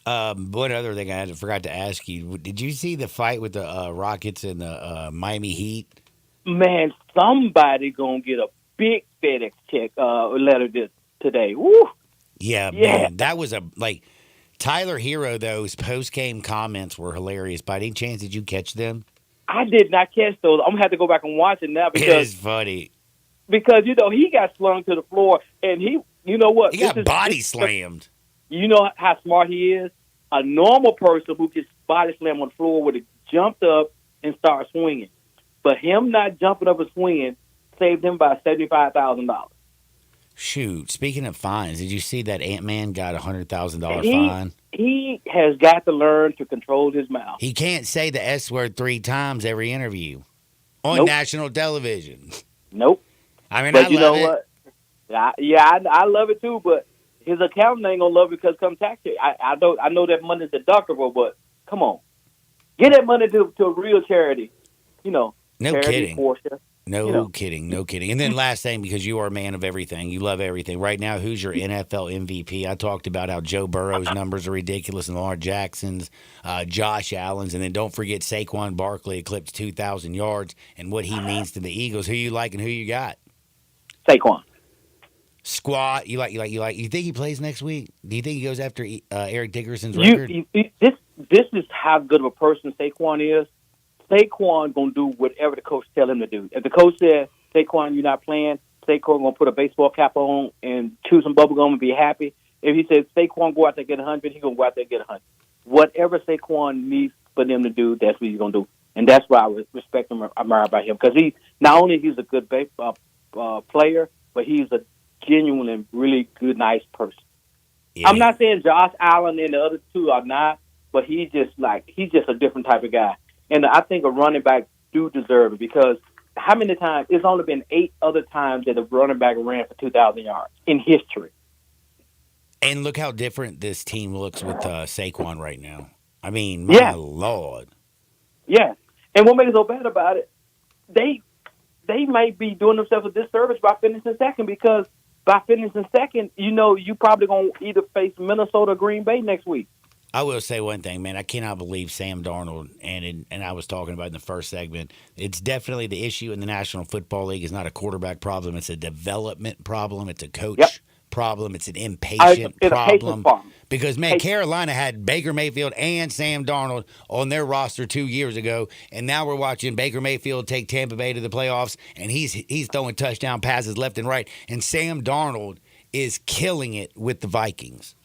One other thing I forgot to ask you. Did you see the fight with the Rockets and the Miami Heat? Man, somebody going to get a big FedEx check letter today. Woo! Yeah, man. That was Tyler Hero, those post-game comments were hilarious. By any chance, did you catch them? I did not catch those. I'm going to have to go back and watch it now because... It is funny. Because, he got slung to the floor, and he got body slammed. You know how smart he is? A normal person who gets body slammed on the floor would have jumped up and started swinging. But him not jumping up and swinging saved him by $75,000. Shoot, speaking of fines, did you see that Ant-Man got a $100,000 fine? He has got to learn to control his mouth. He can't say the S word 3 times every interview on national television. Nope. I mean, but I you love know it. What? I love it too, but his accountant ain't gonna love it because come tax day. I know that money's deductible, but come on, get that money to a real charity. No charity, kidding. Porsche. No kidding. And then last thing, because you are a man of everything, you love everything. Right now, who's your NFL MVP? I talked about how Joe Burrow's numbers are ridiculous and Lamar Jackson's, Josh Allen's, and then don't forget Saquon Barkley eclipsed 2,000 yards and what he means to the Eagles. Who you like and who you got? Saquon. Squat. You think he plays next week? Do you think he goes after Eric Dickerson's record? This is how good of a person Saquon is. Saquon gonna do whatever the coach tell him to do. If the coach says, Saquon, you're not playing, Saquon going to put a baseball cap on and chew some bubble gum and be happy. If he says Saquon go out there and get 100, he's going to go out there and get 100. Whatever Saquon needs for them to do, that's what he's going to do. And that's why I respect him, admire about him, because he not only he's a good baseball player, but he's a genuine and really good, nice person. Yeah. I'm not saying Josh Allen and the other two are not, but he's just a different type of guy. And I think a running back do deserve it, because how many times? It's only been 8 other times that a running back ran for 2,000 yards in history. And look how different this team looks with Saquon right now. I mean, my Lord. Yeah. And what makes it so bad about it, they might be doing themselves a disservice by finishing second, because by finishing second, you probably going to either face Minnesota or Green Bay next week. I will say one thing, man. I cannot believe Sam Darnold, and I was talking about in the first segment, it's definitely the issue in the National Football League. It's not a quarterback problem. It's a development problem. It's a coach problem. It's an impatient problem. Because, man, Carolina had Baker Mayfield and Sam Darnold on their roster 2 years ago, and now we're watching Baker Mayfield take Tampa Bay to the playoffs, and he's throwing touchdown passes left and right, and Sam Darnold is killing it with the Vikings.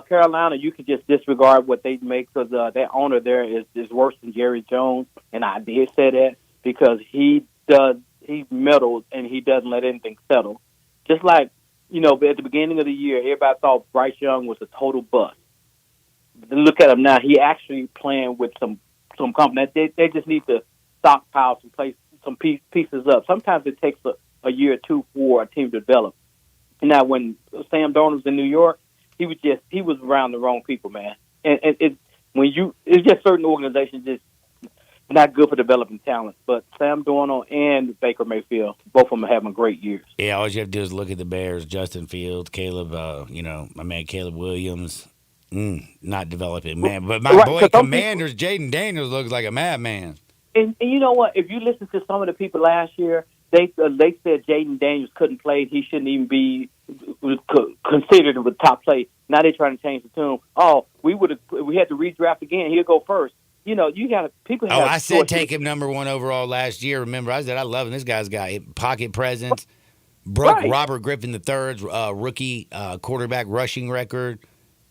Carolina, you can just disregard what they make, because their owner there is worse than Jerry Jones, and I did say that because he meddles and he doesn't let anything settle. Just like, at the beginning of the year, everybody thought Bryce Young was a total bust. But look at him now; he actually playing with some company. They just need to stockpile some pieces up. Sometimes it takes a year or two for a team to develop. Now, when Sam Darnold was in New York, he was around the wrong people, man. And it's just certain organizations just not good for developing talent. But Sam Darnold and Baker Mayfield, both of them are having great years. Yeah, all you have to do is look at the Bears. Justin Fields, Caleb, my man Caleb Williams, not developing, man. But my boy Commanders, Jaden Daniels looks like a madman. And you know what? If you listen to some of the people last year, they said Jaden Daniels couldn't play. He shouldn't even be considered with top play. Now they're trying to change the tune. Oh, we had to redraft again. He'll go first. You got people. I said take him number 1 overall last year. Remember, I said I love him. This guy's got pocket presence. Broke Robert Griffin III's rookie quarterback rushing record.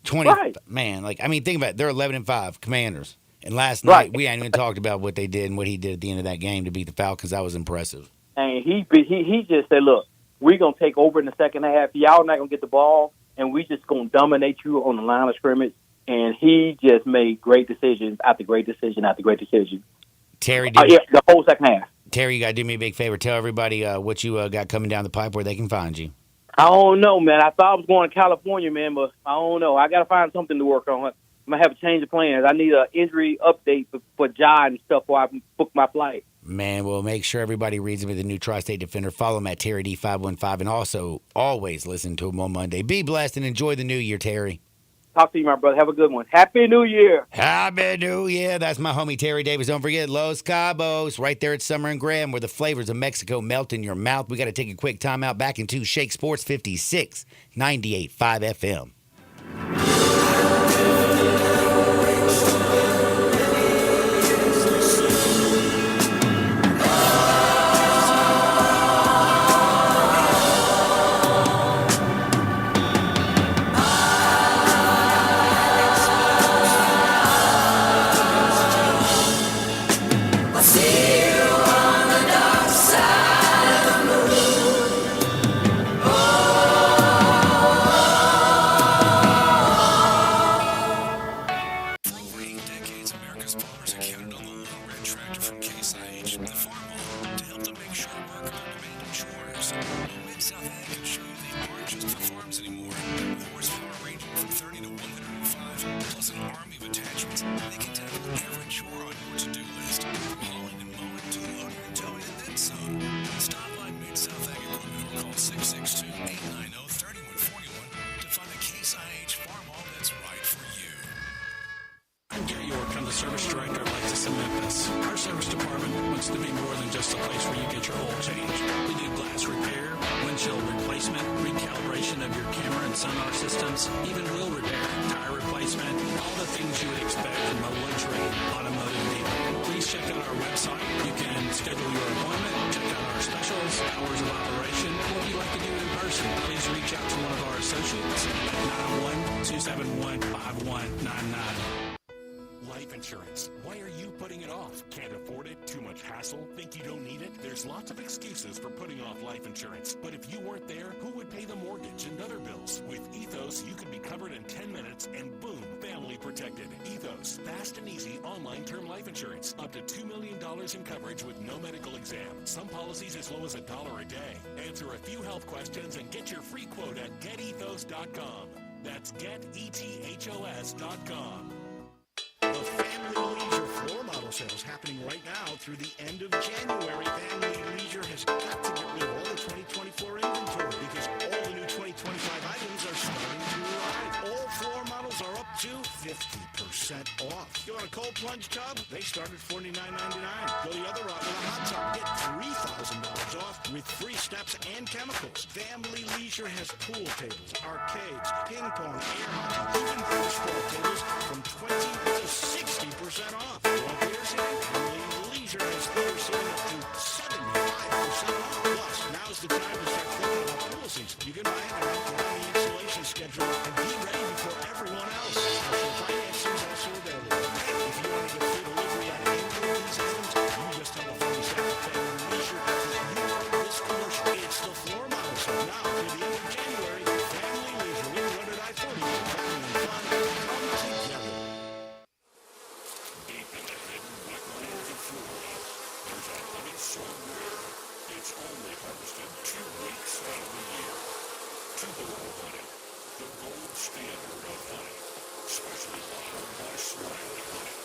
20. Man, think about it. They're 11-5 Commanders. And last night we ain't even talked about what they did and what he did at the end of that game to beat the Falcons. That was impressive. And he just said, look, we're going to take over in the second half. Y'all not going to get the ball, and we just going to dominate you on the line of scrimmage. And he just made great decisions after great decision after great decision. Terry, the whole second half. Terry, you got to do me a big favor. Tell everybody what you got coming down the pipe, where they can find you. I don't know, man. I thought I was going to California, man, but I don't know. I got to find something to work on. I'm going to have a change of plans. I need an injury update for John and stuff before I book my flight. Man, well, make sure everybody reads him with the new Tri-State Defender. Follow him at Terry D515, and also always listen to him on Monday. Be blessed and enjoy the new year, Terry. Talk to you, my brother. Have a good one. Happy New Year. Happy New Year. That's my homie Terry Davis. Don't forget Los Cabos, right there at Summer and Graham, where the flavors of Mexico melt in your mouth. We got to take a quick time out. Back into Shake Sports 56, 98.5 FM. Check out our website. You can schedule your appointment, check out our specials, hours of operation, you'd like to do it in person, please reach out to one of our associates at 912-715-5199. Life insurance. Why are you putting it off? Can't afford it? Too much hassle? Think you don't need it? There's lots of excuses for putting off life insurance. But if you weren't there, who would pay the mortgage and other bills? With Ethos, you can be covered in 10 minutes and boom, family protected. Ethos. Fast and easy online term life insurance. Up to $2 million in coverage with no medical exam. Some policies as low as $1 a day. Answer a few health questions and get your free quote at getethos.com. That's getethos.com. The Family Leisure floor model sale is happening right now through the end of January. Family Leisure has got to get rid of all the 2024 inventory because all the new 2025 items are starting to arrive. All floor models are up to 50% off. You want a cold plunge tub? They start at $49.99. Go the other route with a hot tub. Get $3,000 off with free steps and chemicals. Family Leisure has pool tables, arcades, ping pong, air hockey, even football tables from 20 to 60% off. Well, here's it. Family Leisure has theater sitting up to 75% off. Plus, now's the time to start thinking about pool season. You can buy it now, get on the installation schedule, and be ready before everyone else. Special financing is also available. If you want to get free delivery on any of these items, you just tell a friend staff at Family Leisure that you heard this commercial. It's the floor model show. Now, through the end of January, Family Leisure with 100 I-40. Family and fun come together. Deep in the hidden black lands of Florida, there's a honey somewhere. It's only harvested 2 weeks out of the year. Tupelo honey, the gold standard of honey, specially bottled by Smiley Honey.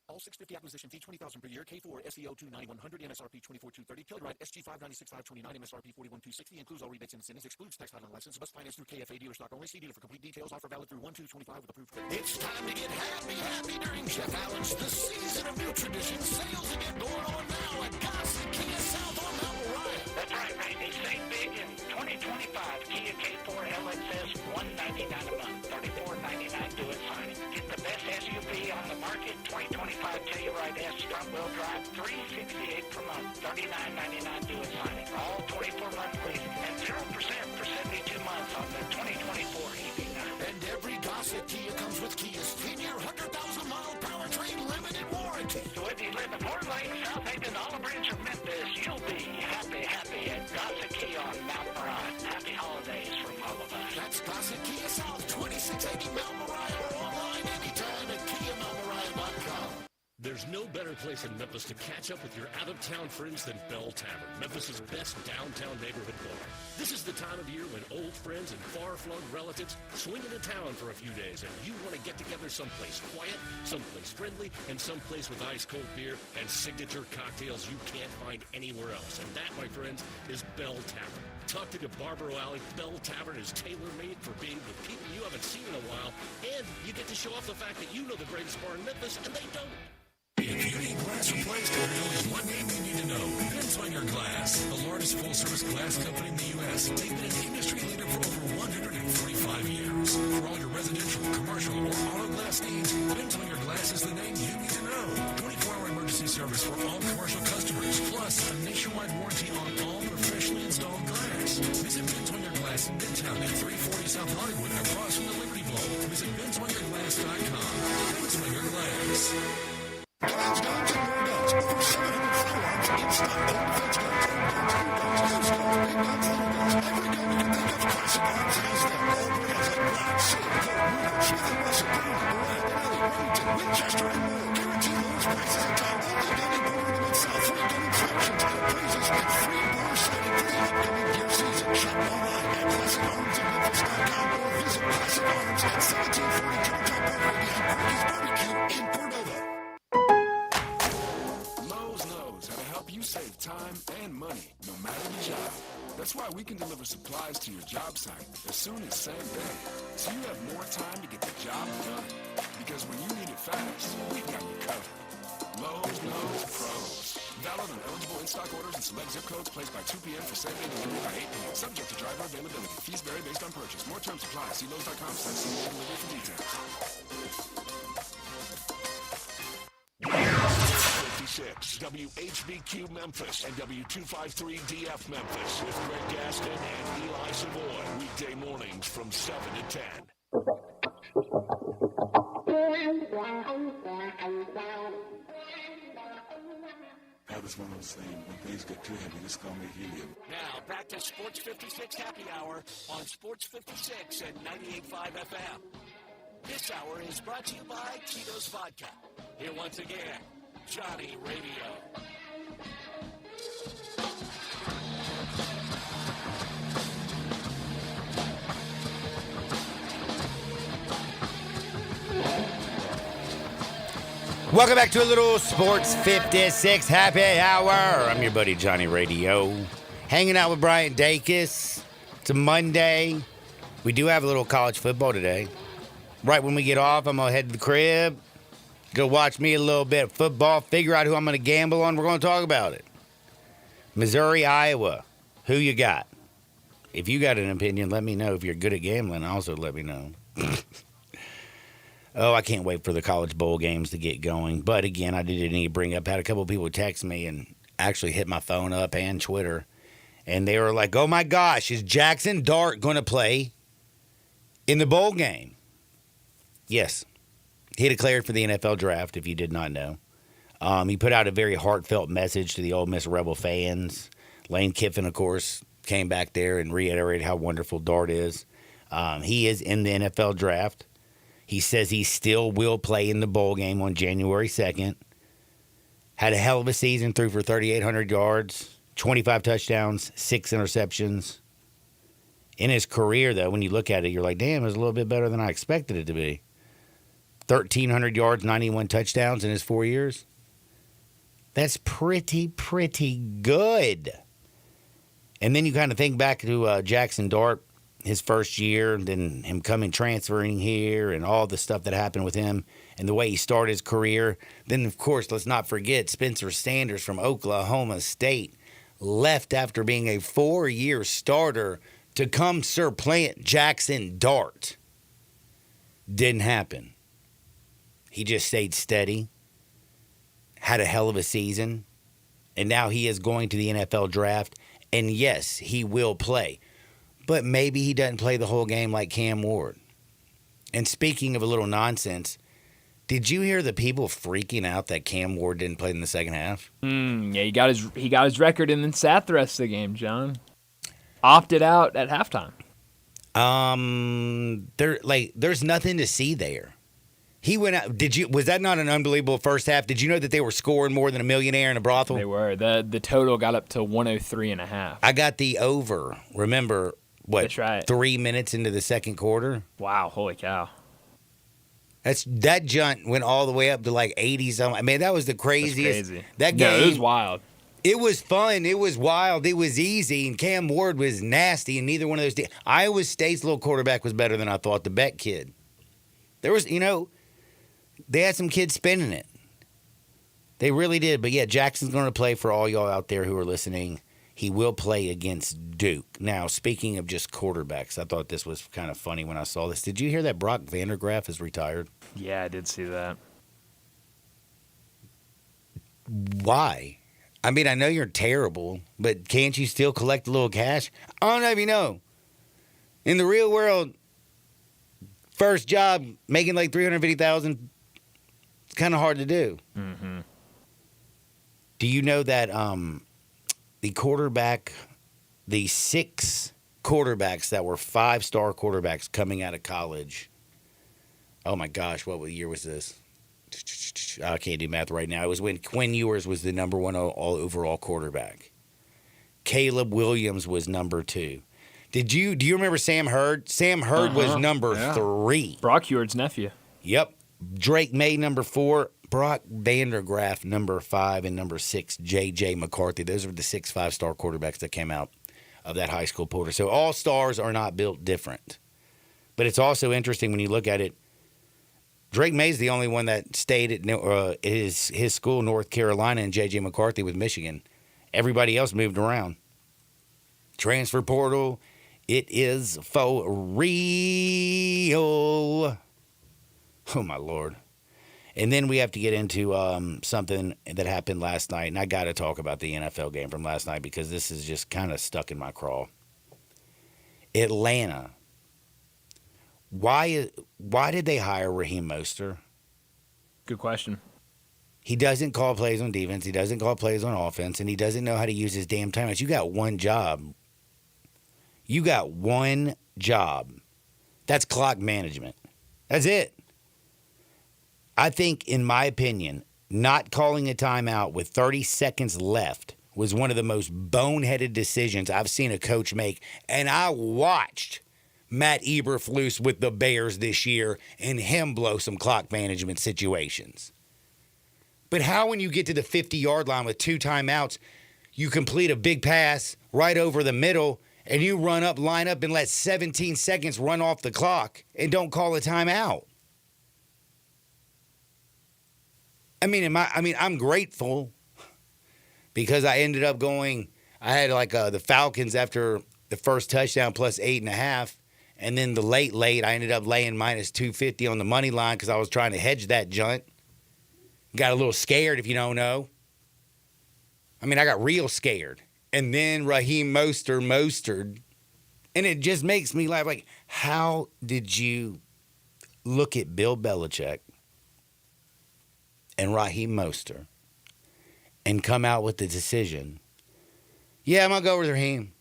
All 650 acquisition fee, $20,000 per year. K4 SEO 29100 MSRP 24230. Kilowatt SG 596.529 MSRP 41260. Includes all rebates and incentives. Excludes tax title and license. Must finance through KFA dealer stock only. See dealer for complete details. Offer valid through 1/2/25 with approved credit. It's time to get happy during Jeff Allen's The Season of New Tradition sales event going on now at Gossett Kia South on Mount Moriah. That's right, Randy. Save big in 2025. Kia K4 LXS, $199 a month, $34.99 do it signing. Get the best SUV on the market, 2025 Telluride S front-wheel drive, $368 per month, $39.99 do it signing. All 24 monthly and 0% for 72 months on the 2024 EV9. And every Gossett Kia comes with Kia's 10-year, 100,000-mile powertrain limited warranty. So if you live in Fort Lake, South Haven, Olive Branch, or Memphis, you'll be happy at Gossett Kia on Mount Moriah. Happy holidays from all of us. That's Gossett Kia South, 2680 Mount Moriah, or online anytime at KiaMountMoriah.com. There's no better place in Memphis to catch up with your out-of-town friends than Bell Tavern, Memphis's best downtown neighborhood bar. This is the time of year when old friends and far-flung relatives swing into town for a few days, and you want to get together someplace quiet, someplace friendly, and someplace with ice-cold beer and signature cocktails you can't find anywhere else. And that, my friends, is Bell Tavern. Tucked into Barbaro Alley, Bell Tavern is tailor-made for being with people you haven't seen in a while, and you get to show off the fact that you know the greatest bar in Memphis, and they don't. If you need glass replaced, there is one name you need to know. Benswinger Glass, the largest full-service glass company in the U.S. They've been an industry leader for over 145 years. For all your residential, commercial, or auto glass needs, Benswinger Glass is the name you need to know. 24-hour emergency service for all commercial customers, plus a nationwide warranty on all professionally installed glass. Visit Benswinger Glass in Midtown at 340 South Hollywood, across from the Liberty Bowl. Visit BenswingerGlass.com. Benswinger Glass. Guns, guns, and more guns. Over 700 firearms in stock. Old defense guns, air guns, new guns, used guns, big guns, little guns. Every gun you can think of, Classic Arms has them. All brands like Glock, Sig, Colt, Ruger, Smith & Wesson, Browning, Beretta, Benelli, Remington, Winchester, and more. time and money, no matter the job. That's why we can deliver supplies to your job site as soon as same day, so you have more time to get the job done. Because when you need it fast, we've got you covered. Lowe's knows pros. Valid on eligible in-stock orders and select zip codes placed by 2 p.m. for same-day delivery by 8 p.m. Subject to driver availability. Fees vary based on purchase. More terms apply. See Lowe's.com/delivery for details. 56 WHBQ Memphis and W253DF Memphis with Greg Gaston and Eli Savoy. Weekday mornings from 7 to 10. That was one of those things. When things get too heavy, just call me helium. Now, back to Sports 56 Happy Hour on Sports 56 and 98.5 FM. This hour is brought to you by Tito's Vodka. Here once again, Johnny Radio. Welcome back to a little Sports 56 Happy Hour. I'm your buddy Johnny Radio. Hanging out with Brian Dacus. It's a Monday. We do have a little college football today. Right when we get off, I'm going to head to the crib, go watch me a little bit of football, figure out who I'm going to gamble on. We're going to talk about it. Missouri, Iowa. Who you got? If you got an opinion, let me know. If you're good at gambling, also let me know. Oh, I can't wait for the college bowl games to get going. But again, I did need to bring up, had a couple of people text me and actually hit my phone up and Twitter. And they were like, oh my gosh, is Jackson Dart going to play in the bowl game? Yes. He declared for the NFL draft, if you did not know. He put out a very heartfelt message to the Ole Miss Rebel fans. Lane Kiffin, of course, came back there and reiterated how wonderful Dart is. He is in the NFL draft. He says he still will play in the bowl game on January 2nd. Had a hell of a season, threw for 3,800 yards, 25 touchdowns, 6 interceptions. In his career, though, when you look at it, you're like, damn, it was a little bit better than I expected it to be. 1,300 yards, 91 touchdowns in his 4 years. That's pretty good. And then you kind of think back to Jackson Dart, his first year, and then him transferring here and all the stuff that happened with him and the way he started his career. Then, of course, let's not forget Spencer Sanders from Oklahoma State left after being a 4-year starter to come supplant Jackson Dart. Didn't happen. He just stayed steady, had a hell of a season, and now he is going to the NFL draft. And yes, he will play. But maybe he doesn't play the whole game like Cam Ward. And speaking of a little nonsense, did you hear the people freaking out that Cam Ward didn't play in the second half? Yeah, he got his record and then sat the rest of the game, John. Opted out at halftime. There's nothing to see there. He went out. Was that not an unbelievable first half? Did you know that they were scoring more than a millionaire in a brothel? They were. The total got up to 103.5. I got the over. Remember, what? That's right. 3 minutes into the second quarter. Wow! Holy cow! That junt went all the way up to like 80 something. I mean, that was the craziest. That's crazy. That game. No, it was wild. It was fun. It was wild. It was easy. And Cam Ward was nasty. And neither one of those. Iowa State's little quarterback was better than I thought. The Beck kid. There was, they had some kids spinning it. They really did. But yeah, Jackson's going to play for all y'all out there who are listening. He will play against Duke. Now, speaking of just quarterbacks, I thought this was kind of funny when I saw this. Did you hear that Brock Vandergraff is retired? Yeah, I did see that. Why? I mean, I know you're terrible, but can't you still collect a little cash? I don't know if you know. In the real world, first job making like $350,000, it's kind of hard to do. Mm-hmm. Do you know that the 6 quarterbacks that were 5-star quarterbacks coming out of college? Oh my gosh, what year was this? I can't do math right now. It was when Quinn Ewers was the number 1 all overall quarterback. Caleb Williams was number 2. Do you remember Sam Hurd? Sam Hurd was number 3. Brock Huard's nephew. Yep. Drake May, number 4. Brock Vandergraff, number 5, and number 6, J.J. McCarthy. Those are the 6 5-star quarterbacks that came out of that high school portal. So all stars are not built different. But it's also interesting when you look at it. Drake May's the only one that stayed at his school, North Carolina, and J.J. McCarthy with Michigan. Everybody else moved around. Transfer portal, it is for real. Oh, my Lord. And then we have to get into something that happened last night. And I got to talk about the NFL game from last night because this is just kind of stuck in my craw. Atlanta. Why did they hire Raheem Mostert? Good question. He doesn't call plays on defense. He doesn't call plays on offense. And he doesn't know how to use his damn timeouts. You got one job. You got one job. That's clock management. That's it. I think, in my opinion, not calling a timeout with 30 seconds left was one of the most boneheaded decisions I've seen a coach make. And I watched Matt Eberflus with the Bears this year and him blow some clock management situations. But how, when you get to the 50-yard line with 2 timeouts, you complete a big pass right over the middle and you line up and let 17 seconds run off the clock and don't call a timeout? I'm grateful because I ended up going, I had the Falcons after the first touchdown plus 8.5. And then the late, I ended up laying minus 250 on the money line because I was trying to hedge that junt. Got a little scared, if you don't know. I got real scared. And then Raheem Mostert. And it just makes me laugh. Like, how did you look at Bill Belichick and Raheem Mostert and come out with the decision, yeah, I'm going to go with Raheem?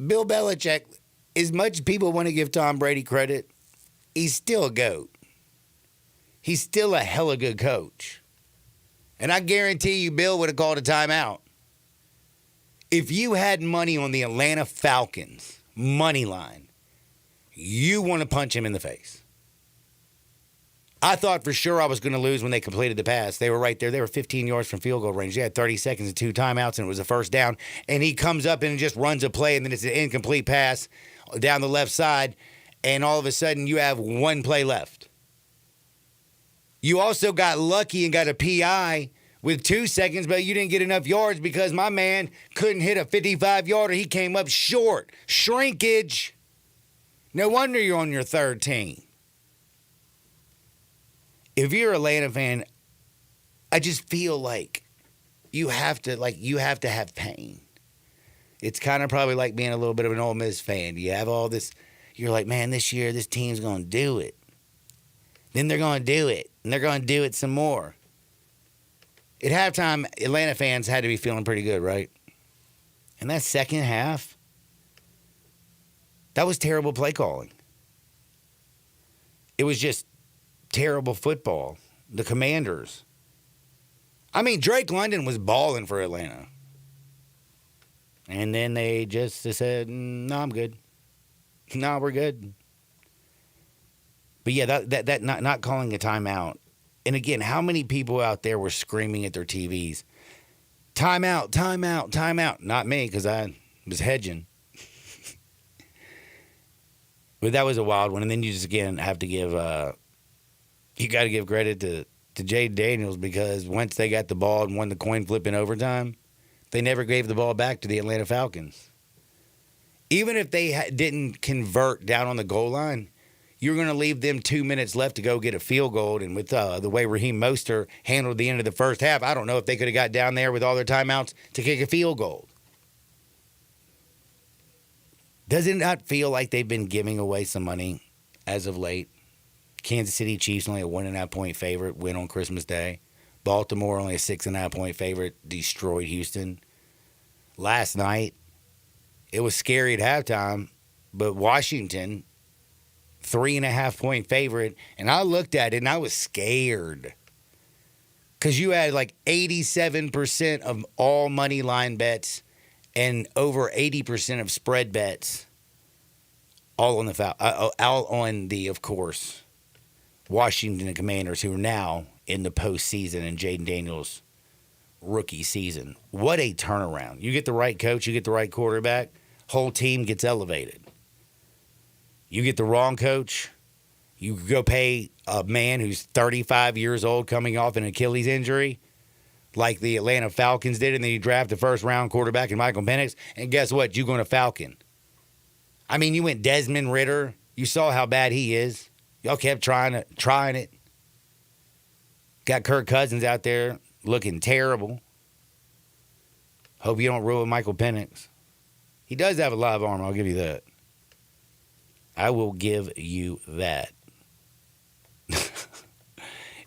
Bill Belichick, as much as people want to give Tom Brady credit, he's still a GOAT. He's still a hella good coach. And I guarantee you Bill would have called a timeout. If you had money on the Atlanta Falcons money line, you want to punch him in the face. I thought for sure I was going to lose when they completed the pass. They were right there. They were 15 yards from field goal range. They had 30 seconds and 2 timeouts, and it was a first down. And he comes up and just runs a play, and then it's an incomplete pass down the left side. And all of a sudden, you have 1 play left. You also got lucky and got a PI with 2 seconds, but you didn't get enough yards because my man couldn't hit a 55-yarder. He came up short. Shrinkage. No wonder you're on your third team. If you're an Atlanta fan, I just feel like you have to have pain. It's kind of probably like being a little bit of an Ole Miss fan. You have all this, you're like, man, this year this team's going to do it. Then they're going to do it, and they're going to do it some more. At halftime, Atlanta fans had to be feeling pretty good, right? And that second half, that was terrible play calling. It was just terrible football. The Commanders. Drake London was balling for Atlanta. And then they just said, no, I'm good. No, we're good. But yeah, that not calling a timeout. And again, how many people out there were screaming at their TVs, timeout, timeout, timeout? Not me, because I was hedging. But that was a wild one. And then you just, again, have to give you got to give credit to Jay Daniels, because once they got the ball and won the coin flip in overtime, they never gave the ball back to the Atlanta Falcons. Even if they didn't convert down on the goal line, you're going to leave them 2 minutes left to go get a field goal. And with the way Raheem Mostert handled the end of the first half, I don't know if they could have got down there with all their timeouts to kick a field goal. Does it not feel like they've been giving away some money as of late? Kansas City Chiefs only a 1.5-point favorite, win on Christmas Day. Baltimore only a 6.5-point favorite, destroyed Houston. Last night, it was scary at halftime, but Washington, 3.5-point favorite, and I looked at it and I was scared. Because you had like 87% of all money line bets and over 80% of spread bets all on the, of course, Washington Commanders, who are now in the postseason in Jaden Daniels' rookie season. What a turnaround. You get the right coach, you get the right quarterback, whole team gets elevated. You get the wrong coach, you go pay a man who's 35 years old coming off an Achilles injury, like the Atlanta Falcons did, and then you draft the first-round quarterback in Michael Penix, and guess what? You're going to Falcon. I mean, you went Desmond Ridder. You saw how bad he is. Y'all kept trying it. Got Kirk Cousins out there looking terrible. Hope you don't ruin Michael Penix. He does have a live arm, I'll give you that. I will give you that.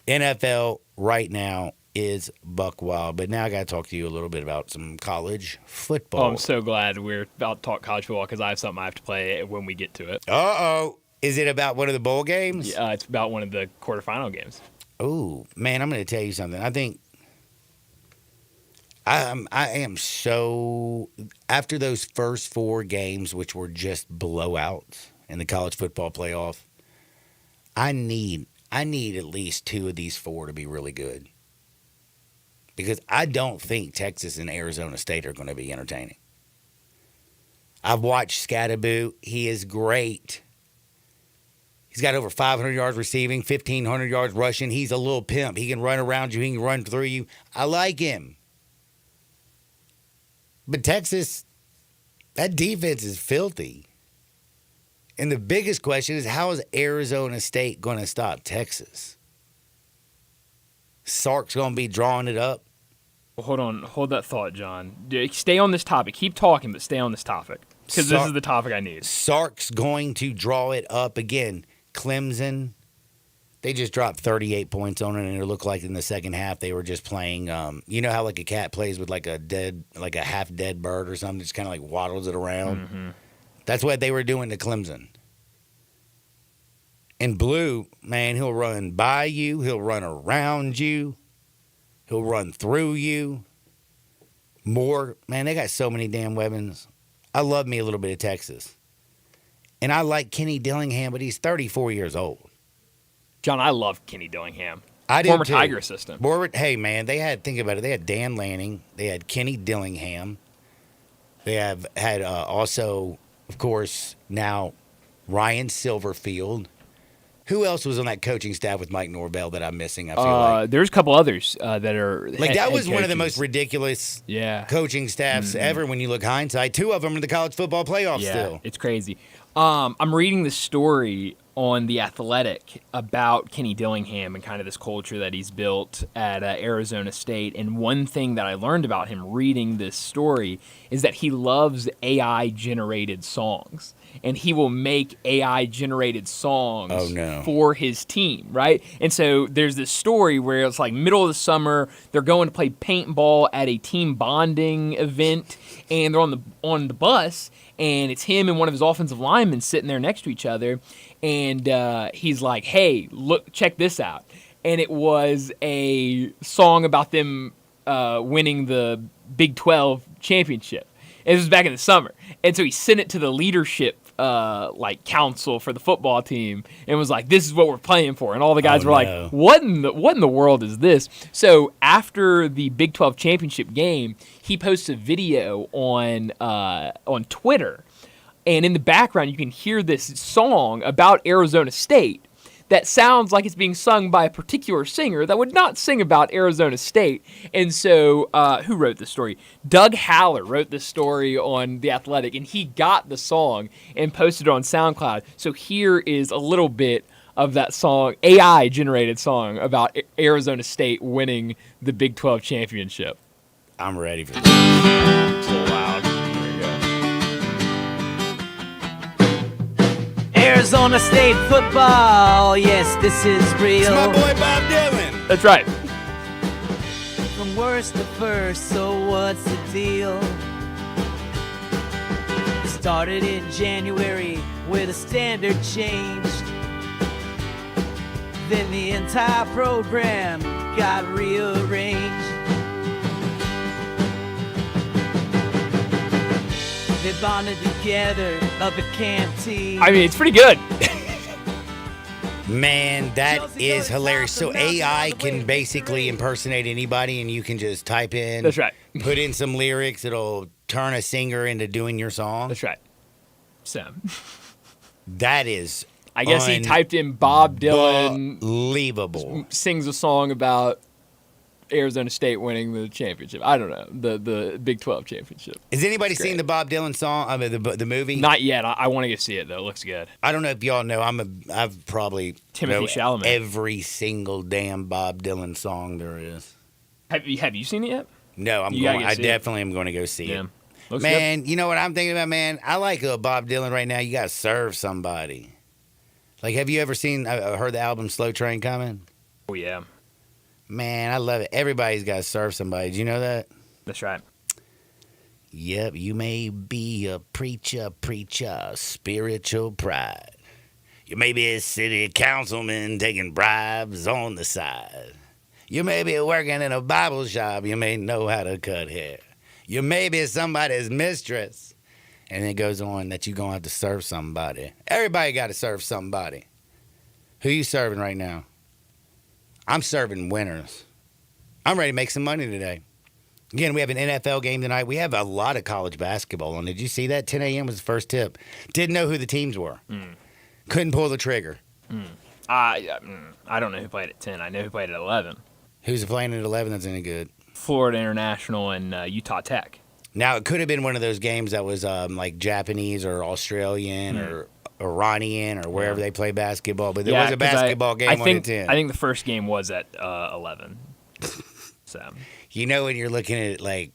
NFL right now is buck wild, but now I got to talk to you a little bit about some college football. Oh, I'm so glad we're about to talk college football because I have something I have to play when we get to it. Uh-oh. Is it about one of the bowl games? Yeah, it's about one of the quarterfinal games. Oh, man, I'm going to tell you something. I think I am so, after those first 4 games, which were just blowouts in the college football playoff, I need at least 2 of these 4 to be really good. Because I don't think Texas and Arizona State are going to be entertaining. I've watched Scatterboo. He is great. He's got over 500 yards receiving, 1,500 yards rushing. He's a little pimp. He can run around you. He can run through you. I like him. But Texas, that defense is filthy. And the biggest question is, how is Arizona State going to stop Texas? Sark's going to be drawing it up. Well, hold on. Hold that thought, John. Stay on this topic. Keep talking, but stay on this topic. Because this is the topic I need. Sark's going to draw it up again. Clemson, they just dropped 38 points on it, and it looked like in the second half they were just playing, you know how like a cat plays with like a half-dead bird or something, just kind of like waddles it around? Mm-hmm. That's what they were doing to Clemson. And Blue, man, he'll run by you. He'll run around you. He'll run through you. More, man, they got so many damn weapons. I love me a little bit of Texas. And I like Kenny Dillingham, but he's 34 years old. John, I love Kenny Dillingham. I do Former too. Tiger assistant. Hey, man, think about it. They had Dan Lanning. They had Kenny Dillingham. They have had also, of course, now Ryan Silverfield. Who else was on that coaching staff with Mike Norvell that I'm missing? I feel like there's a couple others that are like that was head one of the coaches. most ridiculous coaching staffs ever when you look hindsight. 2 of them are in the college football playoffs still. It's crazy. I'm reading this story on The Athletic about Kenny Dillingham and kind of this culture that he's built at Arizona State. And one thing that I learned about him reading this story is that he loves AI-generated songs. And he will make AI-generated songs for his team, right? And so there's this story where it's like middle of the summer, they're going to play paintball at a team bonding event, and they're on the bus, and it's him and one of his offensive linemen sitting there next to each other, and he's like, hey, look, check this out. And it was a song about them winning the Big 12 championship. And this was back in the summer. And so he sent it to the leadership council for the football team and was like, this is what we're playing for. And all the guys were like, what in the world is this? So after the Big 12 championship game, he posts a video on Twitter. And in the background, you can hear this song about Arizona State that sounds like it's being sung by a particular singer that would not sing about Arizona State. And so, who wrote this story? Doug Haller wrote this story on The Athletic, and he got the song and posted it on SoundCloud. So here is a little bit of that song, AI-generated song about Arizona State winning the Big 12 championship. I'm ready for this. It's a little loud. There you go. Arizona State football, yes, this is real. It's my boy Bob Dylan. That's right. From worst to first, so what's the deal? It started in January where the standard changed. Then the entire program got rearranged. They bonded together up at Camp T. I mean, it's pretty good. Man, that is hilarious. So AI can basically impersonate anybody, and you can just type in. That's right. Put in some lyrics. It'll turn a singer into doing your song. That's right. So that is. I guess he typed in Bob Dylan. Unbelievable. Sings a song about Arizona State winning the championship. I don't know, the Big 12 championship. Has anybody seen the Bob Dylan song? I mean, the movie? Not yet. I want to go see it though. It looks good. I don't know if y'all know. I've probably Timothy know Chalamet. every single damn Bob Dylan song there is. Have you seen it yet? No, I definitely am going to go see it. Looks man, good. you know what I'm thinking about, man? I like Bob Dylan right now. You got to serve somebody. Like, have you ever heard the album Slow Train Coming? Oh yeah. Man, I love it. Everybody's got to serve somebody. Do you know that? That's right. Yep, you may be a preacher, spiritual pride. You may be a city councilman taking bribes on the side. You may be working in a Bible shop. You may know how to cut hair. You may be somebody's mistress. And it goes on that you're going to have to serve somebody. Everybody got to serve somebody. Who you serving right now? I'm serving winners. I'm ready to make some money today. Again, we have an NFL game tonight. We have a lot of college basketball on. Did you see that? 10 a.m. was the first tip. Didn't know who the teams were. Couldn't pull the trigger. I don't know who played at 10. I know who played at 11. Who's playing at 11 that's any good? Florida International and Utah Tech. Now, it could have been one of those games that was like Japanese or Australian or Iranian or wherever they play basketball, but there was a basketball game on at 10. I think the first game was at 11. So you know when you're looking at it like,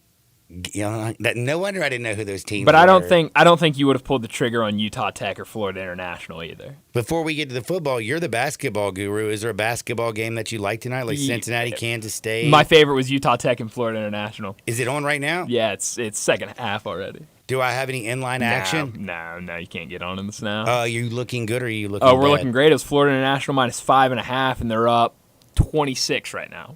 you know, that no wonder I didn't know who those teams but were. I don't think you would have pulled the trigger on Utah Tech or Florida International either. Before we get to the football, you're the basketball guru. Is there a basketball game that you like tonight, like Cincinnati, Kansas State? My favorite was Utah Tech and Florida International. Is it on right now? Yeah, it's second half already. Do I have any inline action? No, you can't get on in this now. Are you looking good or are you looking Oh, we're bad? looking great. It was Florida International minus 5.5, and they're up 26 right now.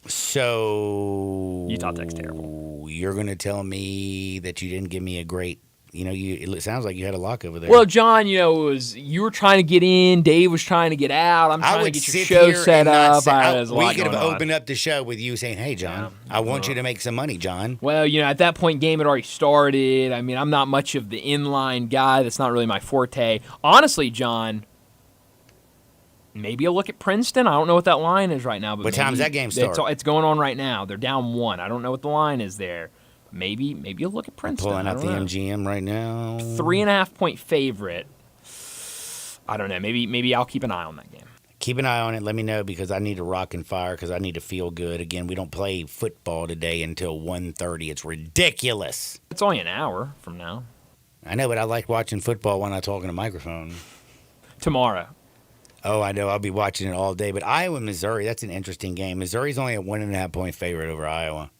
So Utah Tech's terrible. You're going to tell me that you didn't give me a great, it sounds like you had a lock over there. Well, John, you were trying to get in. Dave was trying to get out. I'm trying to get your show set up. We could have opened up the show with you saying, hey, John, I want you to make some money, John. Well, at that point, game had already started. I mean, I'm not much of the inline guy. That's not really my forte. Honestly, John, maybe a look at Princeton. I don't know what that line is right now. But what time's that game start? It's going on right now. They're down 1. I don't know what the line is there. Maybe you'll look at Princeton. Pulling out the MGM right now. 3.5-point favorite. I don't know. Maybe I'll keep an eye on that game. Keep an eye on it. Let me know because I need to rock and fire because I need to feel good. Again, we don't play football today until 1:30. It's ridiculous. It's only an hour from now. I know, but I like watching football when I talk in a microphone. Tomorrow. Oh, I know. I'll be watching it all day. But Iowa, Missouri, that's an interesting game. Missouri's only a 1.5-point favorite over Iowa.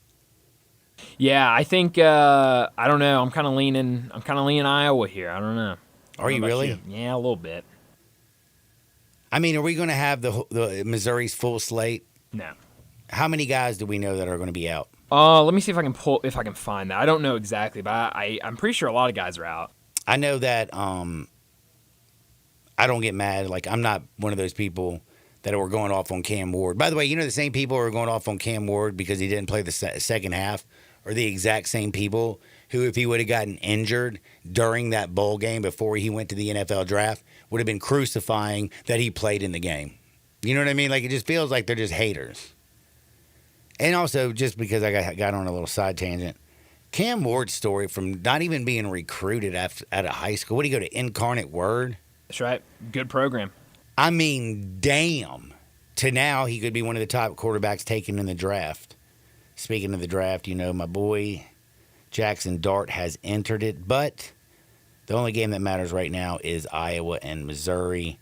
Yeah, I think I don't know. I'm kind of leaning Iowa here. I don't know. Are you really? Yeah, a little bit. I mean, are we going to have the Missouri's full slate? No. How many guys do we know that are going to be out? Let me see if I can find that. I don't know exactly, but I'm pretty sure a lot of guys are out. I know that I don't get mad. Like, I'm not one of those people that were going off on Cam Ward. By the way, the same people who are going off on Cam Ward because he didn't play the second half are the exact same people who, if he would have gotten injured during that bowl game before he went to the NFL draft, would have been crucifying that he played in the game. You know what I mean? Like, it just feels like they're just haters. And also, just because I got on a little side tangent, Cam Ward's story from not even being recruited out of high school. What did he go to, Incarnate Word? That's right. Good program. I mean, damn. To now, he could be one of the top quarterbacks taken in the draft. Speaking of the draft, my boy Jackson Dart has entered it. But the only game that matters right now is Iowa and Missouri.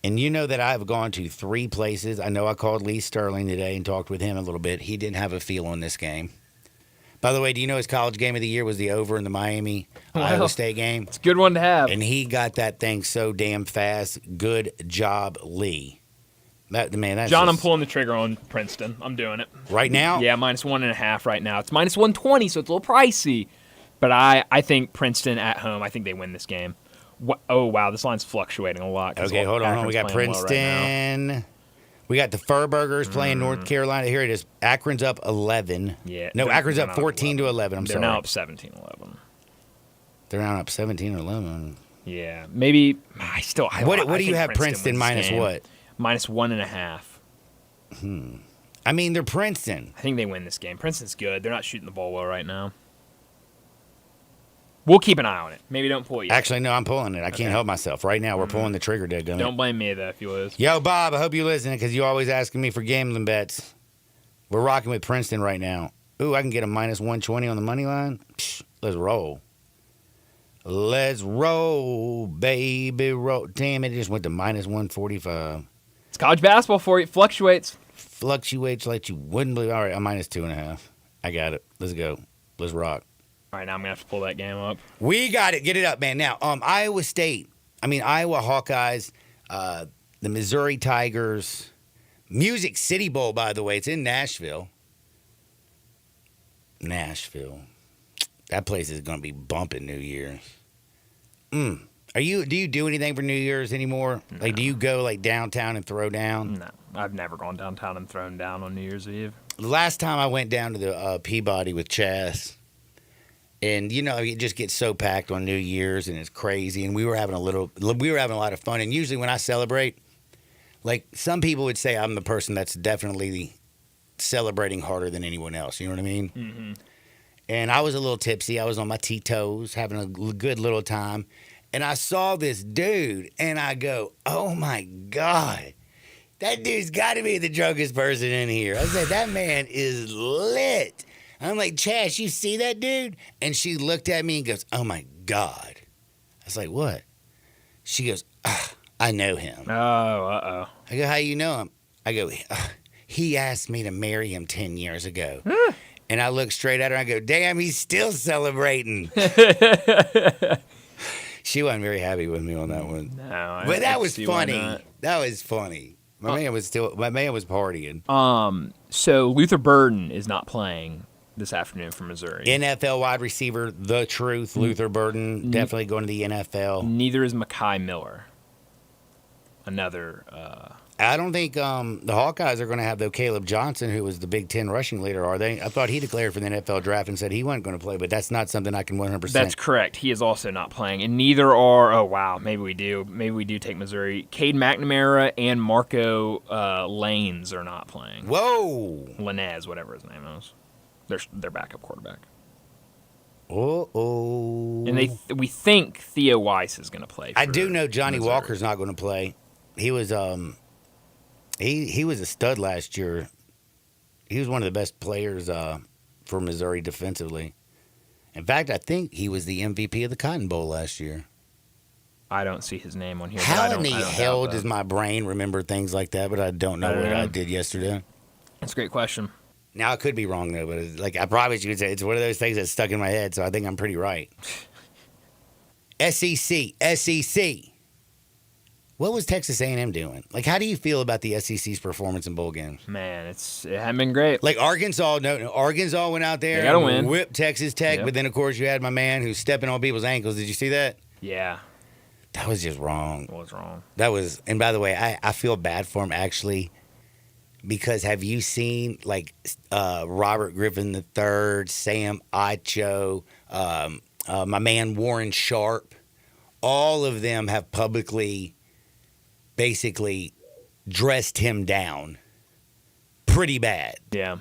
And you know that I've gone to 3 places. I know I called Lee Sterling today and talked with him a little bit. He didn't have a feel on this game. By the way, do you know his college game of the year was the over in the Miami-Iowa State game? It's a good one to have. And he got that thing so damn fast. Good job, Lee. John, I'm pulling the trigger on Princeton. I'm doing it. Right now? Yeah, minus 1.5 right now. It's minus 120, so it's a little pricey. But I think Princeton at home, I think they win this game. Oh, wow. This line's fluctuating a lot. 'cause Okay, hold on. We got Akron's playing well right now. Princeton. We got the Furburgers playing North Carolina. Here it is. Akron's up 11. Yeah. No, they're- Akron's they're up not 14 to 11. I'm They're sorry. now up 17-11. They're now up 17 or 11. Yeah. Maybe. What do you have Princeton minus what? Minus 1.5. I mean, they're Princeton. I think they win this game. Princeton's good. They're not shooting the ball well right now. We'll keep an eye on it. Maybe don't pull it yet. Actually, no, I'm pulling it. I can't help myself. Right now, we're pulling the trigger, dead. Don't blame me, though, if you lose. Yo, Bob, I hope you're listening because you're always asking me for gambling bets. We're rocking with Princeton right now. Ooh, I can get a minus 120 on the money line. Psh, let's roll. Let's roll, baby. Roll. Damn, it just went to minus 145. It's college basketball for you. It fluctuates. Fluctuates like you wouldn't believe. All right, I'm minus 2.5. I got it. Let's go. Let's rock. All right, now I'm going to have to pull that game up. We got it. Get it up, man. Now, Iowa Hawkeyes, the Missouri Tigers, Music City Bowl, by the way. It's in Nashville. That place is going to be bumping New Year's. Do you do anything for New Year's anymore? No. Like, do you go like downtown and throw down? No, I've never gone downtown and thrown down on New Year's Eve. The last time I went down to the Peabody with Chaz, and you know it just gets so packed on New Year's and it's crazy. And we were having a lot of fun. And usually when I celebrate, like some people would say I'm the person that's definitely celebrating harder than anyone else. You know what I mean? Mm-hmm. And I was a little tipsy. I was on my Tito's having a good little time. And I saw this dude, and I go, oh, my God. That dude's got to be the drunkest person in here. I said, that man is lit. I'm like, Chaz, you see that dude? And she looked at me and goes, oh, my God. I was like, what? She goes, I know him. Oh, uh-oh. I go, how you know him? I go, he asked me to marry him 10 years ago. And I look straight at her and I go, damn, he's still celebrating. She wasn't very happy with me on that one. No, but that was see why funny. not. That was funny. My man was partying. So Luther Burden is not playing this afternoon for Missouri. NFL wide receiver, the truth, Luther Burden, definitely going to the NFL. Neither is Mekhi Miller. Another. I don't think the Hawkeyes are going to have the Caleb Johnson, who was the Big Ten rushing leader, are they? I thought he declared for the NFL draft and said he wasn't going to play, but that's not something I can 100%. That's correct. He is also not playing, and neither are. Oh wow, maybe we do. Maybe we do take Missouri. Cade McNamara and Marco Lanes are not playing. Whoa, Lanez, whatever his name is. Their backup quarterback. Oh. And we think Theo Weiss is going to play. I do know Johnny Missouri. Walker's not going to play. He was he was a stud last year. He was one of the best players for Missouri defensively. In fact, I think he was the MVP of the Cotton Bowl last year. I don't see his name on here. How in the hell does my brain remember things like that? But I don't know what I did yesterday. That's a great question. Now I could be wrong though, but I probably should say it's one of those things that's stuck in my head. So I think I'm pretty right. SEC. What was Texas A&M doing? Like, how do you feel about the SEC's performance in bowl games? Man, it hasn't been great. Like Arkansas went out there gotta and win. whipped Texas Tech, but then of course you had my man who's stepping on people's ankles. Did you see that? Yeah. That was just wrong. It was wrong. And by the way, I feel bad for him actually, because have you seen like Robert Griffin III, Sam Acho, my man Warren Sharp? All of them have publicly basically dressed him down pretty bad. Yeah.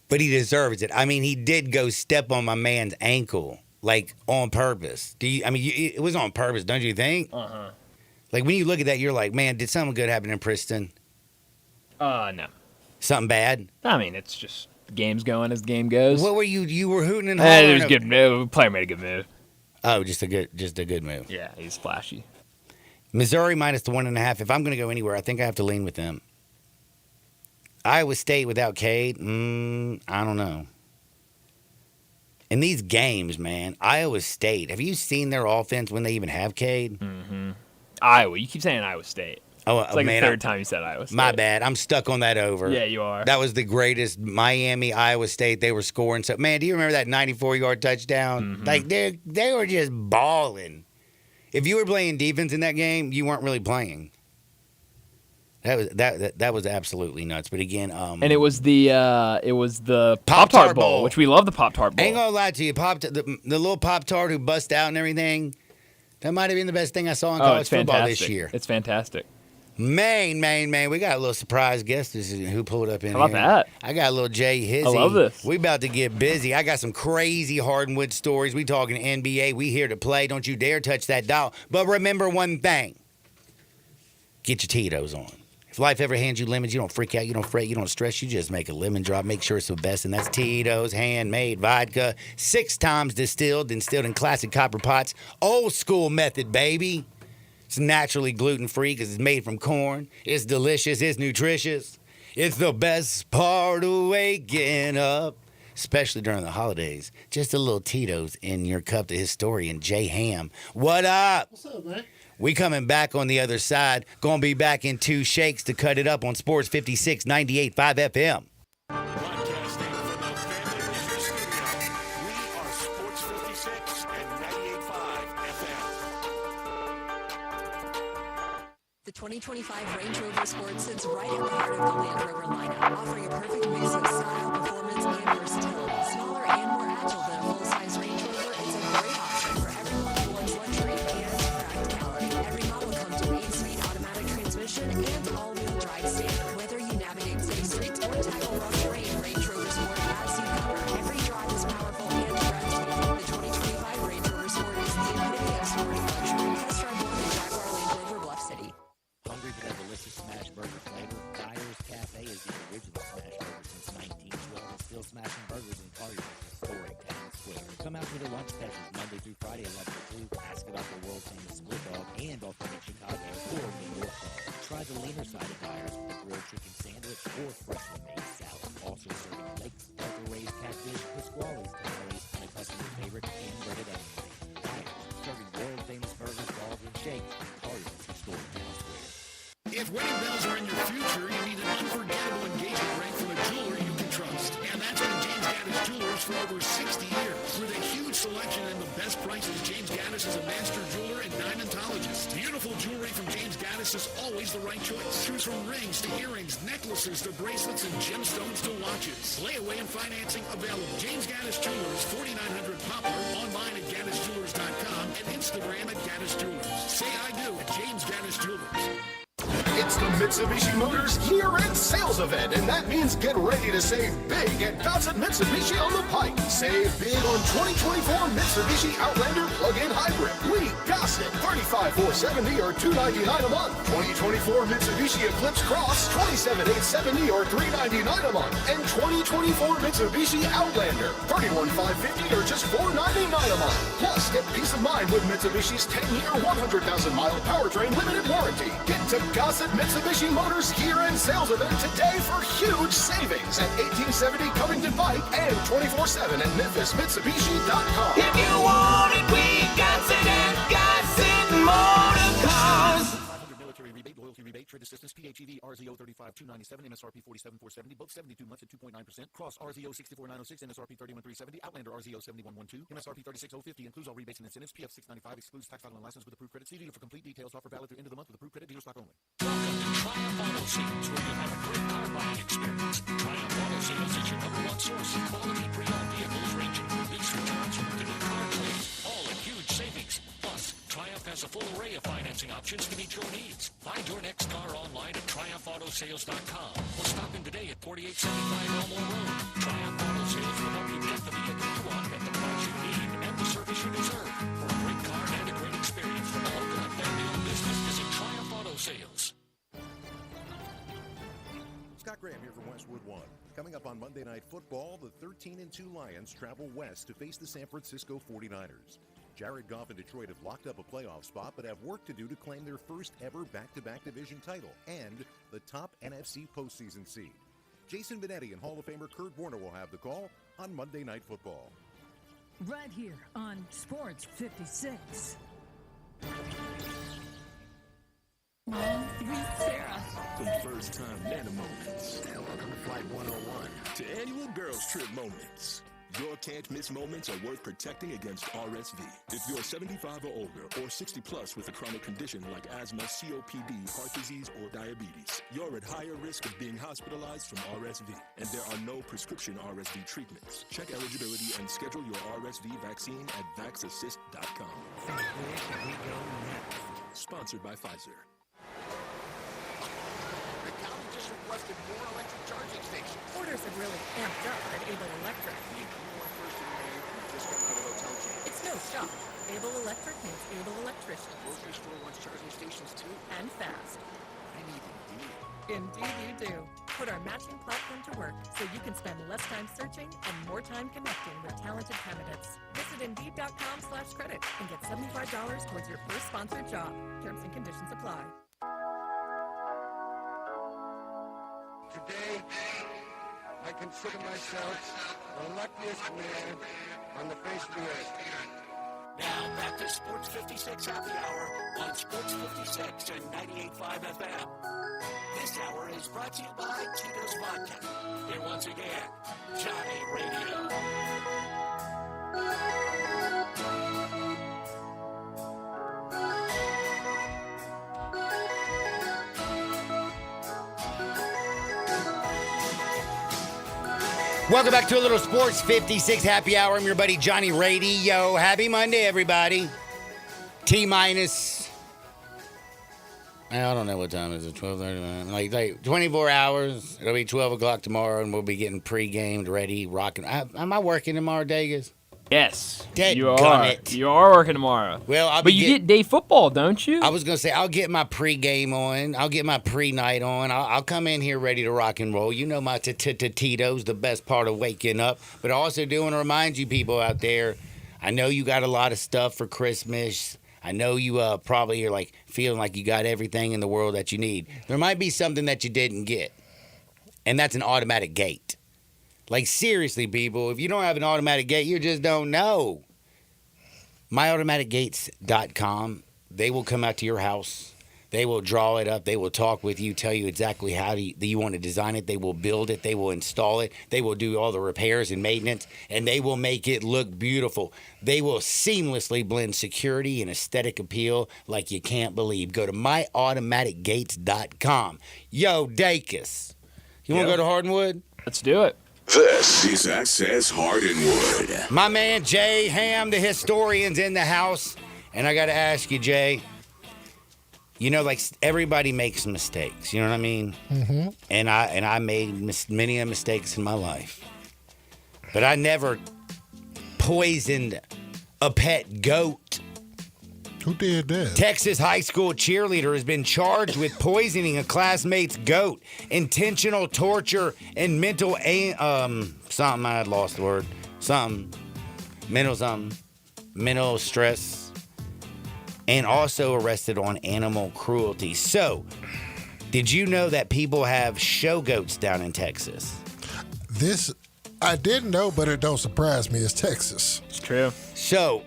But he deserves it. I mean, he did go step on my man's ankle, like on purpose. It was on purpose, don't you think? Uh-huh. Like when you look at that, you're like, man, did something good happen in Princeton? No. Something bad? I mean, it's just the game's going as the game goes. What were you were hooting and hollering? It was a good move. Player made a good move. Oh, just a good move. Yeah, he's flashy. Missouri minus the 1.5. If I'm going to go anywhere, I think I have to lean with them. Iowa State without Cade, I don't know. In these games, man, Iowa State, have you seen their offense when they even have Cade? Mm-hmm. Iowa. You keep saying Iowa State. Oh, it's like man, the third time you said Iowa State. My bad. I'm stuck on that over. Yeah, you are. That was the greatest Miami, Iowa State. They were scoring. So, man, do you remember that 94-yard touchdown? Mm-hmm. Like, they were just balling. If you were playing defense in that game, you weren't really playing. That was absolutely nuts. But again, and it was the Pop-Tart Bowl, which we love the Pop-Tart Bowl. Ain't gonna lie to you, the little Pop-Tart who bust out and everything, that might have been the best thing I saw in college football this year. It's fantastic. Man, we got a little surprise guest who pulled up in here. How about that? I got a little Jay Hizzy. I love this. We about to get busy. I got some crazy hardwood stories. We talking NBA. We here to play. Don't you dare touch that dial. But remember one thing. Get your Tito's on. If life ever hands you lemons, you don't freak out, you don't fret, you don't stress, you just make a lemon drop. Make sure it's the best, and that's Tito's handmade vodka. 6 times distilled in classic copper pots. Old school method, baby. It's naturally gluten-free because it's made from corn. It's delicious. It's nutritious. It's the best part of waking up, especially during the holidays. Just a little Tito's in your cup. The historian, Jay Ham. What up? What's up, man? We coming back on the other side. Gonna be back in 2 shakes to cut it up on Sports 56, 98.5 FM. Broadcasting from the Family Leisure Studio. We are Sports 56 and 98.5 FM. The 2025 Range Rover Sport sits right at the heart of the Land Rover lineup, offering a perfect mix of style, performance, and versatility. Smaller and more agile than a full-size Range Rover, it's a great option for everyone who wants luxury and practicality. Every model comes with 8-speed automatic transmission and all-wheel drive standard. Whether you navigate city streets or tackle rough terrain, Range Rover Sport has you covered. Every drive is powerful and breathtaking. The 2025 Range Rover Sport is the epitome of sporty luxury. Test drive one in Jaguar Land Rover Bluff City. Hungry for that delicious smash burger flavor? Dyer's Cafe is the original smash burger since 1912 and still smashing burgers in Collier's historic town square. Come out for the lunch specials Monday through Friday, 11 to 2. Ask about the world-famous split dog and authentic Chicago or New York dog. Try the leaner side of Dyer's with a grilled chicken sandwich or freshly made salad. Also serving lakes, Delta-raised catfish, Pasquale's tamales, and a customer favorite hand-breaded onion rings. Dyer's, serving world-famous burgers, dogs, and shakes in Collier's historic town square. If wedding bells are in your future, you need an unforgettable engagement ring from a jeweler you can trust. And that's been James Gaddis Jewelers for over 60 years. With a huge selection and the best prices, James Gaddis is a master jeweler and diamondologist. Beautiful jewelry from James Gaddis is always the right choice. Choose from rings to earrings, necklaces to bracelets, and gemstones to watches. Layaway and financing available. James Gaddis Jewelers, 4900 Poplar, online at GaddisJewelers.com and Instagram at Gaddis Jewelers. Say I do at James Gaddis Jewelers. It's the Mitsubishi Motors year-end sales event, and that means get ready to save big at Gossett Mitsubishi on the Pike. Save big on 2024 Mitsubishi Outlander plug-in hybrid. We Gossett, $35,470 or $299 a month. 2024 Mitsubishi Eclipse Cross, $27,870 or $399 a month. And 2024 Mitsubishi Outlander, $31,550 or just $499 a month. Plus, get peace of mind with Mitsubishi's 10-year, 100,000-mile powertrain limited warranty. Get to Gossett Mitsubishi Motors year-end sales event today for huge savings at 1870 Covington Pike and 24/7 at MemphisMitsubishi.com. If you want it, we got it at Gossett Motor Cars. Military rebate, loyalty rebate, trade assistance, PHEV, RZO 35,297, MSRP 47,470, both 72 months at 2.9%. Cross RZO 64,906, MSRP 31,370. Outlander RZO 71,112, MSRP 36,050. Includes all rebates and incentives. PF 695 excludes tax title and license with approved credit. See dealer for complete details. Offer valid through end of the month with approved credit. Dealer stock only. Welcome to Triumph Auto Sales, where you'll have a great car buying experience. Triumph Auto Sales is your #1 source of quality pre-owned vehicles ranging from lease returns to new car claims, all at huge savings. Plus, Triumph has a full array of financing options to meet your needs. Find your next car online at TriumphAutoSales.com or stop in today at 4875 Elmore Road. Triumph Auto Sales will help you get the vehicle you want at the price you need and the service you deserve. For a great car and a great experience from a local and family-owned business, visit Triumph Auto Sales. Scott Graham here from Westwood One. Coming up on Monday Night Football, the 13-2 Lions travel west to face the San Francisco 49ers. Jared Goff and Detroit have locked up a playoff spot but have work to do to claim their first ever back-to-back division title and the top NFC postseason seed. Jason Benetti and Hall of Famer Kurt Warner will have the call on Monday Night Football. Right here on Sports 56. Mom, meet Sarah. From first-time Nana moments. And welcome to Flight 101. To annual girls trip moments. Your can't-miss moments are worth protecting against RSV. If you're 75 or older or 60 plus with a chronic condition like asthma, COPD, heart disease, or diabetes, you're at higher risk of being hospitalized from RSV. And there are no prescription RSV treatments. Check eligibility and schedule your RSV vaccine at vaxassist.com. Where should we go next? Sponsored by Pfizer. The county just requested more electric charging stations. Orders have really amped up at Able Electric. It's no shock. Able Electric means able electricians. Grocery store wants charging stations too. And fast. I need Indeed. Indeed you do. Put our matching platform to work so you can spend less time searching and more time connecting with talented candidates. Visit Indeed.com/credit and get $75 towards your first sponsored job. Terms and conditions apply. Today, I consider myself the luckiest man on the face of the earth. Now back to Sports 56 Happy Hour on Sports 56 and 98.5 FM. This hour is brought to you by Tito's Vodka. Here once again, Johnny Radio. Welcome back to a little Sports 56 Happy Hour. I'm your buddy Johnny Radio. Happy Monday, everybody. T-minus, I don't know what time is it, 12:30? Like 24 hours. It'll be 12 o'clock tomorrow, and we'll be getting pre-gamed, ready, rocking. Am I working tomorrow, Degas? Yes, Dead you are. gummit. You are working tomorrow. Well, but you get day football, don't you? I was gonna say I'll get my pre-game on. I'll get my pre-night on. I'll come in here ready to rock and roll. You know my Tito's the best part of waking up. But I also do want to remind you people out there. I know you got a lot of stuff for Christmas. I know you probably are like feeling like you got everything in the world that you need. There might be something that you didn't get, and that's an automatic gate. Like, seriously, people, if you don't have an automatic gate, you just don't know. MyAutomaticGates.com, they will come out to your house. They will draw it up. They will talk with you, tell you exactly how you want to design it. They will build it. They will install it. They will do all the repairs and maintenance, and they will make it look beautiful. They will seamlessly blend security and aesthetic appeal like you can't believe. Go to MyAutomaticGates.com. Yo, Dacus, you want to go to Hardwood? Let's do it. This is Access Hardwood. My man Jay Ham, the historian's in the house. And I got to ask you, Jay, you know, like everybody makes mistakes. You know what I mean? Mm-hmm. And I made many mistakes in my life. But I never poisoned a pet goat. Who did that? Texas high school cheerleader has been charged with poisoning a classmate's goat, intentional torture, and mental something. I lost the word. Mental stress, and also arrested on animal cruelty. So, did you know that people have show goats down in Texas? This I didn't know, but it don't surprise me. It's Texas. It's true. So,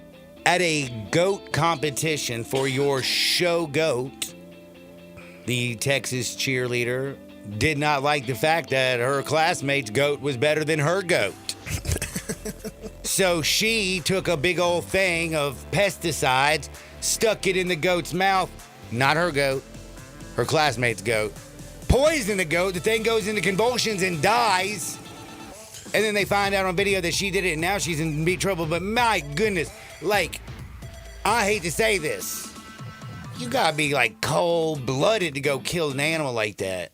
at a goat competition for your show goat, the Texas cheerleader did not like the fact that her classmate's goat was better than her goat. So she took a big old thing of pesticides, stuck it in the goat's mouth, not her goat, her classmate's goat, poisoned the goat. The thing goes into convulsions and dies. And then they find out on video that she did it, and now she's in big trouble. But my goodness, like, I hate to say this, you gotta be like cold-blooded to go kill an animal like that.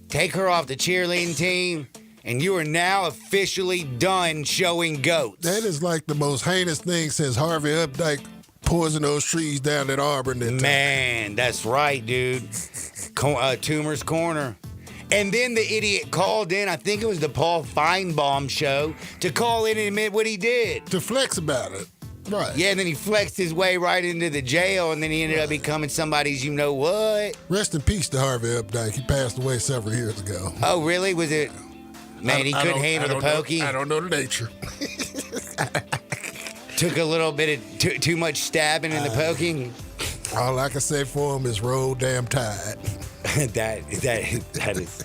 Take her off the cheerleading team, and you are now officially done showing goats. That is like the most heinous thing since Harvey Updike poisoned those trees down at Auburn. Man, that's right, dude. Tumor's Corner. And then the idiot called in, I think it was the Paul Feinbaum show, to call in and admit what he did. To flex about it. Right. Yeah, and then he flexed his way right into the jail, and then he ended up becoming somebody's you know what. Rest in peace to Harvey Updike. He passed away several years ago. Oh, really? Was it? Man, he couldn't handle the pokey. I don't know the nature. Took a little bit of too much stabbing in the poking. All I can say for him is roll damn tide. that is.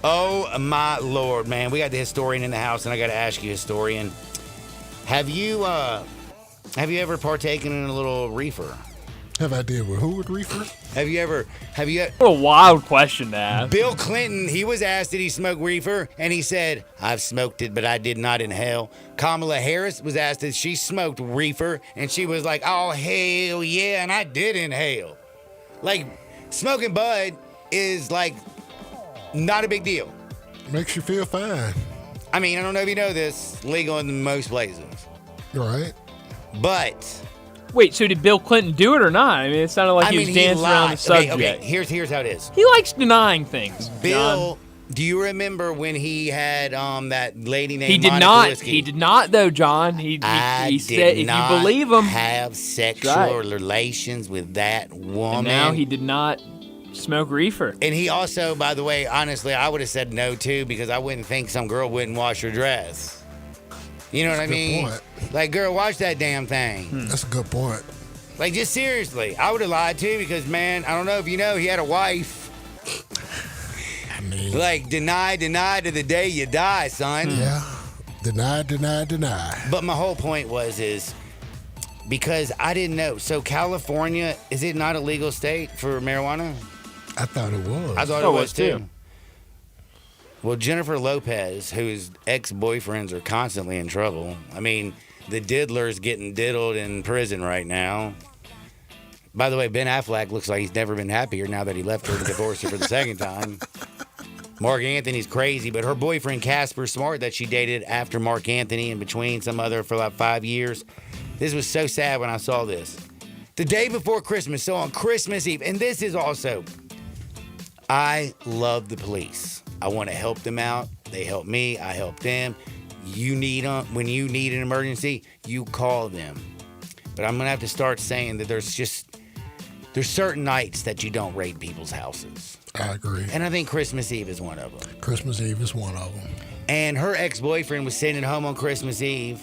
Oh, my Lord, man. We got the historian in the house, and I got to ask you, historian, have you ever partaken in a little reefer? Have I did with who with reefer? Have you ever? What a wild question to ask. Bill Clinton, he was asked did he smoke reefer, and he said, I've smoked it, but I did not inhale. Kamala Harris was asked if she smoked reefer, and she was like, oh, hell yeah, and I did inhale. Like, smoking bud is like not a big deal. Makes you feel fine. I mean, I don't know if you know this, legal in most places. Right. But wait, so did Bill Clinton do it or not? I mean, it sounded like he was dancing around the subject. Okay, here's how it is. He likes denying things. Bill, do you remember when he had that lady named He did Monica not. Lewinsky? He did not, though, John. He did said, if not you believe him, have sexual relations with that woman. And now he did not smoke reefer. And he also, by the way, honestly, I would have said no too because I wouldn't think some girl wouldn't wash her dress. You know what I mean? Point. Like, girl, wash that damn thing. That's a good point. Like, just seriously, I would have lied too because, man, I don't know if you know, he had a wife. I mean, like, deny to the day you die, son. Yeah. Deny. But my whole point is because I didn't know. So California, is it not a legal state for marijuana? I thought it was. I thought it was too. Well, Jennifer Lopez, whose ex-boyfriends are constantly in trouble. I mean, the diddler's getting diddled in prison right now. By the way, Ben Affleck looks like he's never been happier now that he left her and divorced her for the second time. Mark Anthony's crazy, but her boyfriend Casper Smart that she dated after Mark Anthony and between some other for like 5 years. This was so sad when I saw this. The day before Christmas, so on Christmas Eve, and this is also, I love the police. I want to help them out. They help me. I help them. You need them. When you need an emergency, you call them. But I'm going to have to start saying that there's certain nights that you don't raid people's houses. I agree. And I think Christmas Eve is one of them. Christmas Eve is one of them. And her ex-boyfriend was sitting at home on Christmas Eve.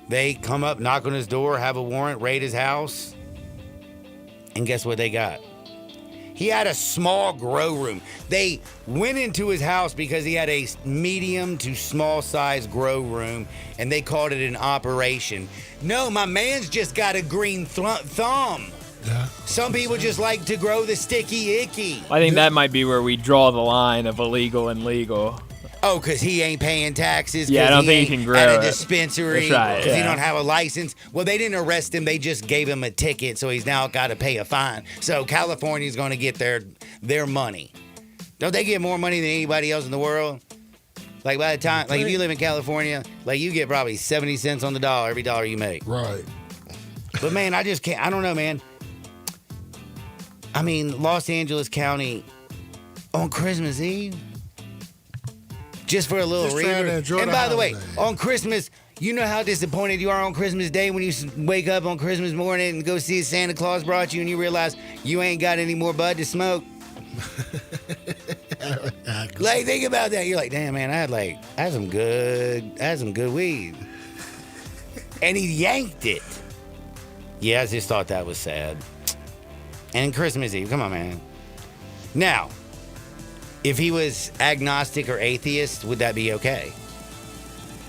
They come up, knock on his door, have a warrant, raid his house. And guess what they got? He had a small grow room. They went into his house because he had a medium to small size grow room, and they called it an operation. No, my man's just got a green thumb. Yeah. Some people just like to grow the sticky icky. I think that might be where we draw the line of illegal and legal. Oh, because he ain't paying taxes. Yeah, I don't think he can grow at a it. dispensary. That's right, Because he yeah. don't have a license. Well, they didn't arrest him. They just gave him a ticket, so he's now got to pay a fine. So California's going to get their money. Don't they get more money than anybody else in the world? Like by the time, like if you live in California, like you get probably 70 cents on the dollar every dollar you make. Right. But man, I just can't. I don't know, man. I mean, Los Angeles County on Christmas Eve. Just for a little Just trying to reader. enjoy And the by the way, holiday. on Christmas, you know how disappointed you are on Christmas Day when you wake up on Christmas morning and go see Santa Claus brought you and you realize you ain't got any more bud to smoke. Like, think about that. You're like, damn, man, I had some good weed. And he yanked it. Yeah, I just thought that was sad. And Christmas Eve, come on, man. Now, if he was agnostic or atheist, would that be okay?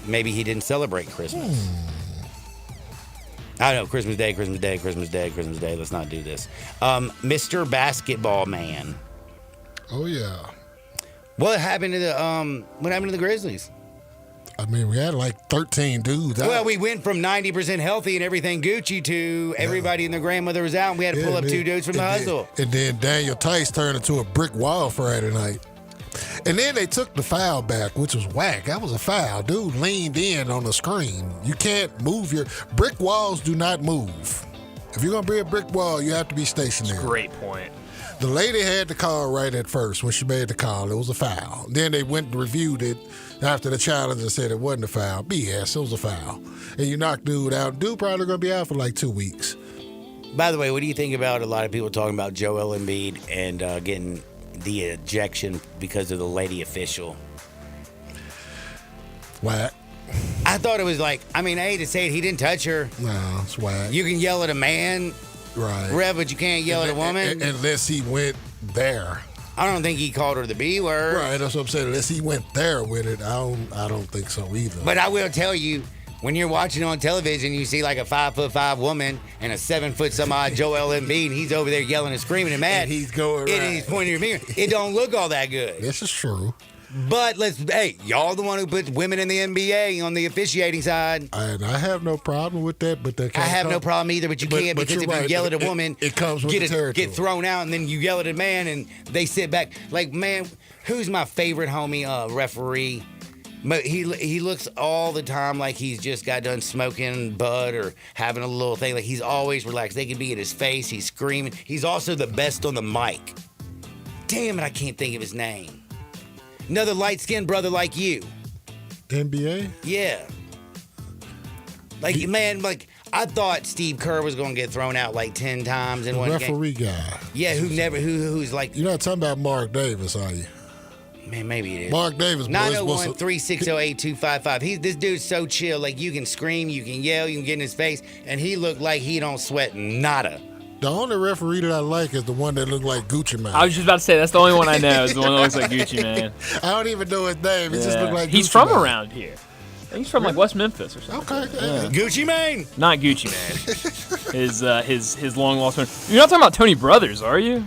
Maybe he didn't celebrate Christmas. I don't know, Christmas Day. Let's not do this. Mr. Basketball Man. Oh, yeah. What happened to the Grizzlies? I mean, we had like 13 dudes out. Well, we went from 90% healthy and everything Gucci to everybody and their grandmother was out, and we had to pull up two dudes from the hustle. And then Daniel Tice turned into a brick wall Friday night. And then they took the foul back, which was whack. That was a foul. Dude leaned in on the screen. You can't move your... Brick walls do not move. If you're going to be a brick wall, you have to be stationary. Great point. The lady had the call right at first when she made the call. It was a foul. Then they went and reviewed it after the challenge and said it wasn't a foul. BS, it was a foul. And you knocked dude out. Dude probably going to be out for like 2 weeks. By the way, what do you think about a lot of people talking about Joel Embiid and getting the ejection because of the lady official? Whack. I thought it was like, I mean, I hate to say it, he didn't touch her. No, it's whack. You can yell at a man, right? Rev, but you can't yell at a woman. Unless he went there. I don't think he called her the B word. Right, that's what I'm saying. Unless he went there with it, I don't think so either. But I will tell you, when you're watching on television, you see like a 5'5" woman and a 7' some odd Joel Embiid, and he's over there yelling and screaming and mad. And he's going and he's pointing your finger. It don't look all that good. This is true. But hey, y'all the one who puts women in the NBA on the officiating side. And I have no problem with that, but that I have no problem either, but you can't because if you yell at a woman, it comes with the territory. Get thrown out, and then you yell at a man, and they sit back. Like, man, who's my favorite homie referee? But he looks all the time like he's just got done smoking bud or having a little thing. Like he's always relaxed. They can be in his face. He's screaming. He's also the best on the mic. Damn it, I can't think of his name. Another light-skinned brother like you. NBA? Yeah. Like, man, like, I thought Steve Kerr was going to get thrown out like 10 times in one game. Referee guy. Yeah, who's like... You're not talking about Mark Davis, are you? Man, maybe it is. Mark Davis. 901-360-8255. This dude's so chill. Like, you can scream, you can yell, you can get in his face, and he looked like he don't sweat nada. The only referee that I like is the one that looked like Gucci Mane. I was just about to say, that's the only one I know is the one that looks like Gucci Mane. I don't even know his name. He just looked like He's Gucci from Mane. around here. He's from like West Memphis or something. Okay. Yeah. Gucci Mane. Not Gucci Mane. his long lost friend. You're not talking about Tony Brothers, are you?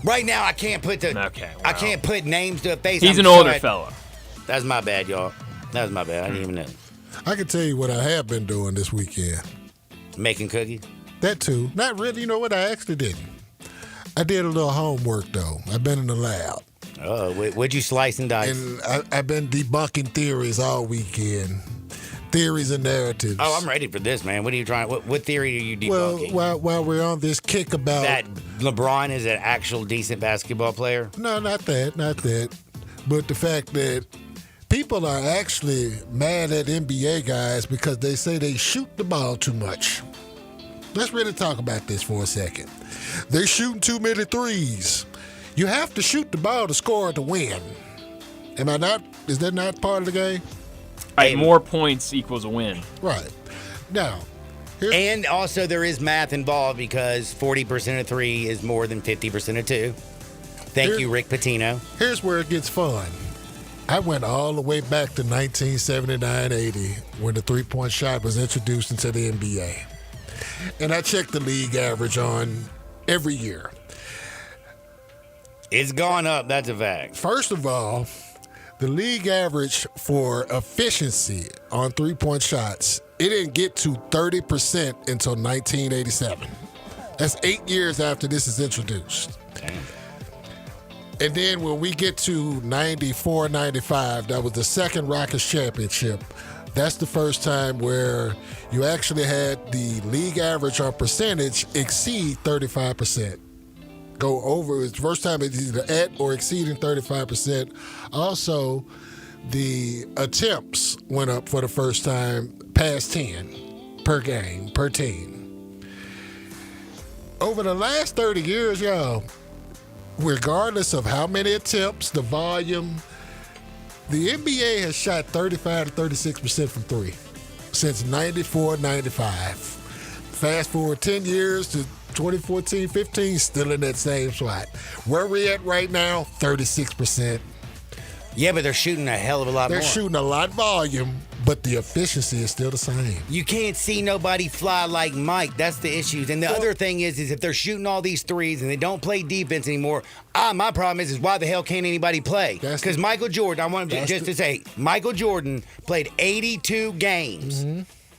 Right now, I can't put Okay. I Wow. can't put names to a face. He's I'm an older sorry. fella. That's my bad, y'all. That was my bad. I didn't even know. I can tell you what I have been doing this weekend. Making cookies? That too. Not really. You know what? I actually didn't. I did a little homework, though. I've been in the lab. Oh, what'd you slice and dice? And I've been debunking theories all weekend. Theories and narratives. Oh, I'm ready for this, man. What are you trying? What theory are you debunking? Well, while we're on this kick about... That LeBron is an actual decent basketball player? No, not that. But the fact that people are actually mad at NBA guys because they say they shoot the ball too much. Let's really talk about this for a second. They're shooting too many threes. You have to shoot the ball to score to win. Am I not? Is that not part of the game? Right, more points equals a win. Right. Now, and also there is math involved because 40% of 3 is more than 50% of 2. Thank you, Rick Pitino. Here's where it gets fun. I went all the way back to 1979-80 when the three-point shot was introduced into the NBA. And I checked the league average on every year. It's gone up, that's a fact. First of all, the league average for efficiency on three-point shots, it didn't get to 30% until 1987. That's 8 years after this is introduced. Damn. And then when we get to 94, 95, that was the second Rockets championship. That's the first time where you actually had the league average on percentage exceed 35%. Go over. It's the first time it's either at or exceeding 35%. Also, the attempts went up for the first time past 10 per game, per team. Over the last 30 years, y'all, regardless of how many attempts, the volume, the NBA has shot 35 to 36% from three since 94, 95. Fast forward 10 years to 2014-15, still in that same spot. Where we at right now, 36%. Yeah, but they're shooting a hell of a lot more. They're shooting a lot volume, but the efficiency is still the same. You can't see nobody fly like Mike. That's the issue. And the other thing is if they're shooting all these threes and they don't play defense anymore, my problem is why the hell can't anybody play? Because Michael Jordan, I want to say, Michael Jordan played 82 games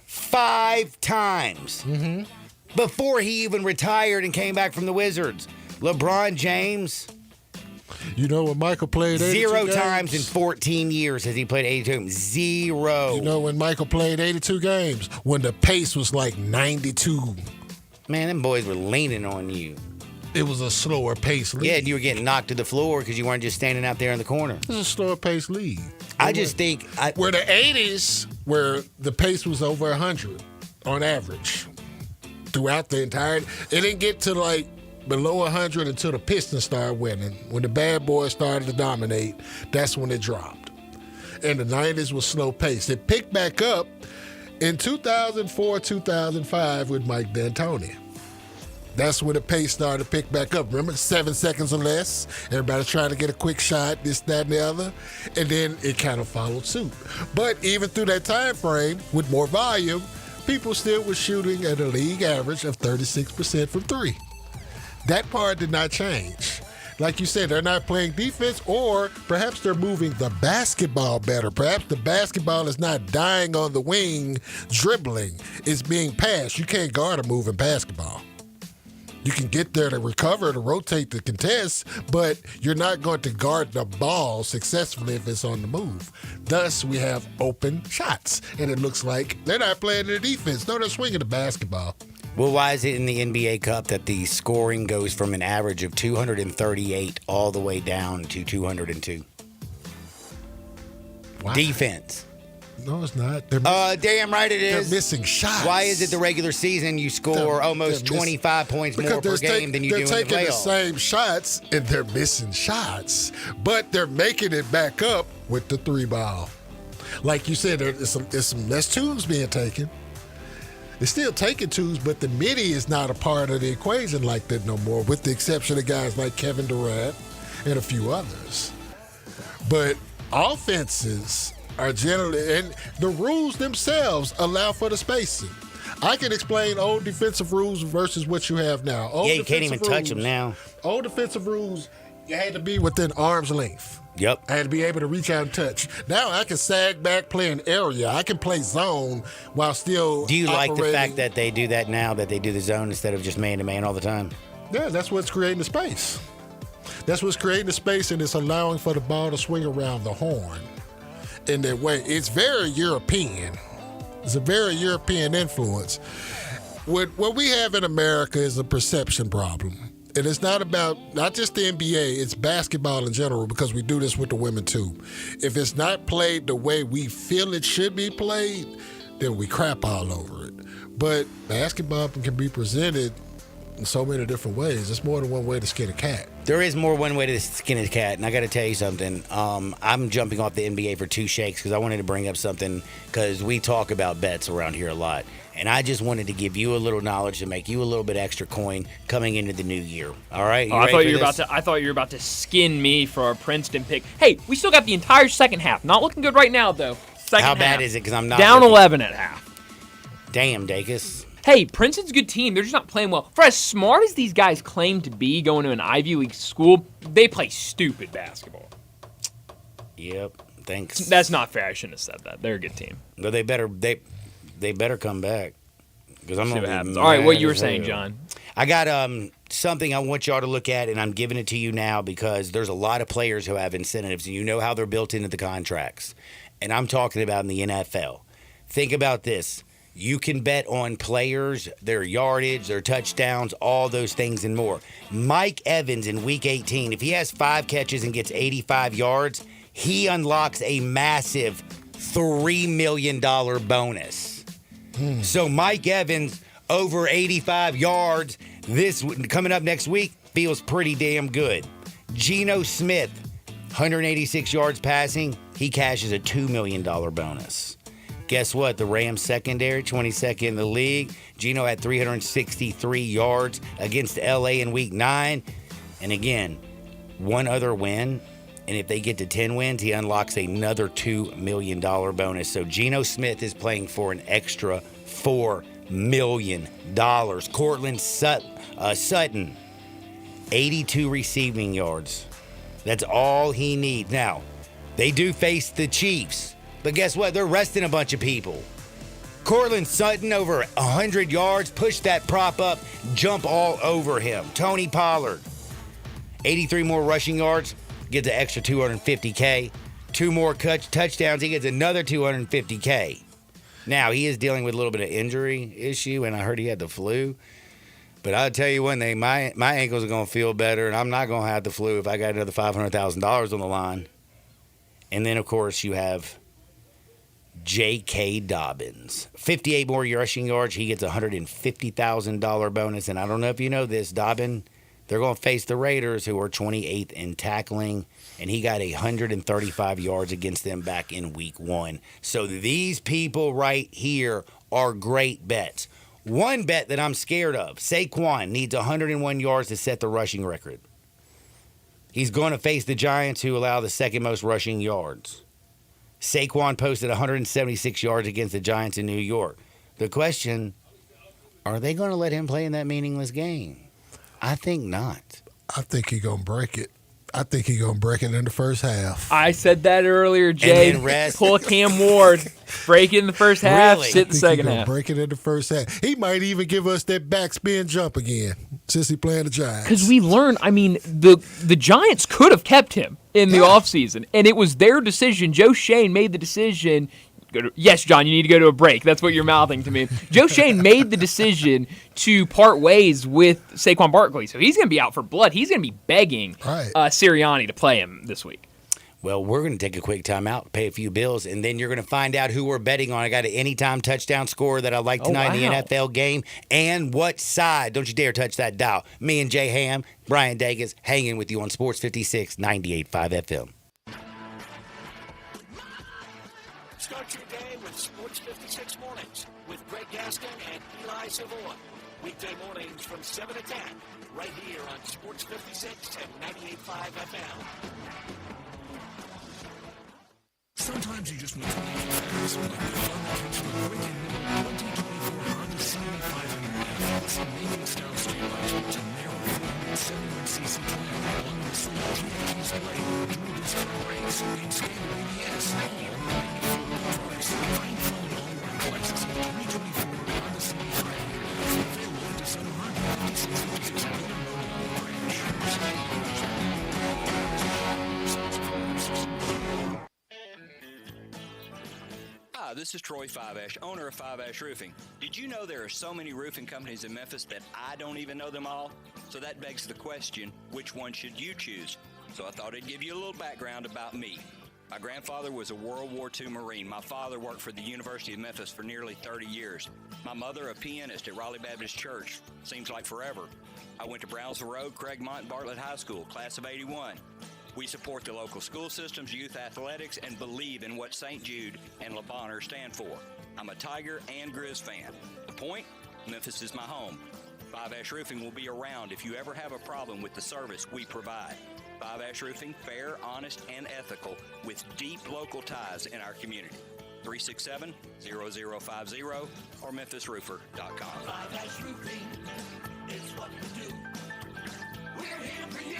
5 times before he even retired and came back from the Wizards. LeBron James... You know when Michael played 82 0 games? times in 14 years has he played 82 games. 0. You know when Michael played 82 games? When the pace was like 92. Man, them boys were leaning on you. It was a slower pace league. Yeah, and you were getting knocked to the floor because you weren't just standing out there in the corner. It was a slower pace league. I just think... where the 80s, where the pace was over 100 on average throughout the entire... It didn't get to like... below 100 until the Pistons started winning. When the bad boys started to dominate, that's when it dropped. And the 90s was slow pace. It picked back up in 2004, 2005 with Mike D'Antoni. That's when the pace started to pick back up. Remember, 7 seconds or less. Everybody's trying to get a quick shot, this, that, and the other. And then it kind of followed suit. But even through that time frame, with more volume, people still were shooting at a league average of 36% from three. That part did not change. Like you said, they're not playing defense, or perhaps they're moving the basketball better. Perhaps the basketball is not dying on the wing, dribbling. It's being passed. You can't guard a moving basketball. You can get there to recover, to rotate, to contest, but you're not going to guard the ball successfully if it's on the move. Thus, we have open shots, and it looks like they're not playing the defense. No, they're swinging the basketball. Well, why is it in the NBA Cup that the scoring goes from an average of 238 all the way down to 202? Why? Defense. No, it's not. Damn right it is. They're missing shots. Why is it the regular season you score almost 25 points more per game than you do in the playoffs? They're taking the same shots, and they're missing shots, but they're making it back up with the three ball. Like you said, there's some less twos being taken. They're still taking twos, but the midi is not a part of the equation like that no more, with the exception of guys like Kevin Durant and a few others. But offenses are generally, and the rules themselves allow for the spacing. I can explain old defensive rules versus what you have now. You can't even touch them now. Old defensive rules, you had to be within arm's length. Yep. I had to be able to reach out and touch. Now I can sag back, play an area. I can play zone while still Do you operating. like the fact that they do that now, that they do the zone instead of just man-to-man all the time? Yeah, that's what's creating the space. That's what's creating the space, and it's allowing for the ball to swing around the horn in that way. It's very European. It's a very European influence. What we have in America is a perception problem. And it's not just the NBA, it's basketball in general, because we do this with the women too. If it's not played the way we feel it should be played, then we crap all over it. But basketball can be presented in so many different ways. There's more than one way to skin a cat. There is more one way to skin a cat, and I got to tell you something. I'm jumping off the NBA for two shakes because I wanted to bring up something, because we talk about bets around here a lot. And I just wanted to give you a little knowledge to make you a little bit extra coin coming into the new year. All right? I thought you were about to skin me for a Princeton pick. Hey, we still got the entire second half. Not looking good right now, though. How bad is it? Because I'm not down 11 at half. Damn, Dacus. Hey, Princeton's a good team. They're just not playing well. For as smart as these guys claim to be going to an Ivy League school, they play stupid basketball. Yep. Thanks. That's not fair. I shouldn't have said that. They're a good team. But they better come back, because I'm See gonna what be happens. mad All right, what you were as saying, hell. John. I got something I want y'all to look at, and I'm giving it to you now because there's a lot of players who have incentives, and you know how they're built into the contracts. And I'm talking about in the NFL. Think about this. You can bet on players, their yardage, their touchdowns, all those things and more. Mike Evans in Week 18, if he has 5 catches and gets 85 yards, he unlocks a massive $3 million bonus. So Mike Evans over 85 yards coming up next week feels pretty damn good. Geno Smith, 186 yards passing, he cashes a $2 million bonus. Guess what? The Rams secondary, 22nd in the league. Geno had 363 yards against LA in Week 9. And again, one other win. And if they get to 10 wins, he unlocks another $2 million bonus. So Geno Smith is playing for an extra $4 million. Cortland Sutton, 82 receiving yards. That's all he needs. Now, they do face the Chiefs. But guess what? They're resting a bunch of people. Cortland Sutton over 100 yards. Push that prop up. Jump all over him. Tony Pollard, 83 more rushing yards. Gets an extra $250K. 2 more touchdowns. He gets another $250K. Now, he is dealing with a little bit of injury issue, and I heard he had the flu. But I'll tell you one thing, my ankles are going to feel better, and I'm not going to have the flu if I got another $500,000 on the line. And then, of course, you have J.K. Dobbins. 58 more rushing yards. He gets a $150,000 bonus. And I don't know if you know this, Dobbin, they're going to face the Raiders, who are 28th in tackling. And he got 135 yards against them back in Week 1. So these people right here are great bets. One bet that I'm scared of, Saquon needs 101 yards to set the rushing record. He's going to face the Giants, who allow the second most rushing yards. Saquon posted 176 yards against the Giants in New York. The question, are they going to let him play in that meaningless game? I think not. I think he's going to break it. I think he's going to break it in the first half. I said that earlier, Jay. And then rest. Pull a Cam Ward. Break it in the first half, Really? sit the second half. Break it in the first half. He might even give us that backspin jump again since he playing the Giants. Because we learned, the Giants could have kept him in the offseason, and it was their decision. Joe Shane made the decision. Yes, John, you need to go to a break. That's what you're mouthing to me. Joe Shane made the decision to part ways with Saquon Barkley, so he's going to be out for blood. He's going to be begging Sirianni to play him this week. Well, we're going to take a quick timeout, pay a few bills, and then you're going to find out who we're betting on. I got an anytime touchdown scorer that I like tonight in the NFL game, and what side. Don't you dare touch that dial. Me and Jay Ham, Brian Dagas, hanging with you on Sports 56, 98.5 FM. Start your day with Sports 56 Mornings with Greg Gaston and Eli Savoy. Weekday mornings from 7 to 10, right here on Sports 56 and 98.5 FM. Sometimes you just need to make it fast, like the fun that comes from a quick and nimble 2024 Honda CB500F. It's amazing style stabilizer to narrow 171cc twin, along with sleek GT display, dual disc brakes, and standard ABS. All make it feel good price. Find fun all-weather prices. 2024 Honda CB500F. Available at DeSoto Honda. 5656 Miller Road, Long Branch. Hi, this is Troy Five Ash, owner of Five Ash Roofing. Did you know there are so many roofing companies in Memphis that I don't even know them all? So that begs the question, which one should you choose? So I thought I'd give you a little background about me. My grandfather was a World War II Marine. My father worked for the University of Memphis for nearly 30 years. My mother, a pianist at Raleigh Baptist Church. Seems like forever. I went to Brownsville Road, Craigmont, and Bartlett High School, class of 81. We support the local school systems, youth athletics, and believe in what St. Jude and Le Bonheur stand for. I'm a Tiger and Grizz fan. The point? Memphis is my home. Five Ash Roofing will be around if you ever have a problem with the service we provide. Five Ash Roofing, fair, honest, and ethical, with deep local ties in our community. 367-0050 or memphisroofer.com. Five Ash Roofing is what we do. We're here for you.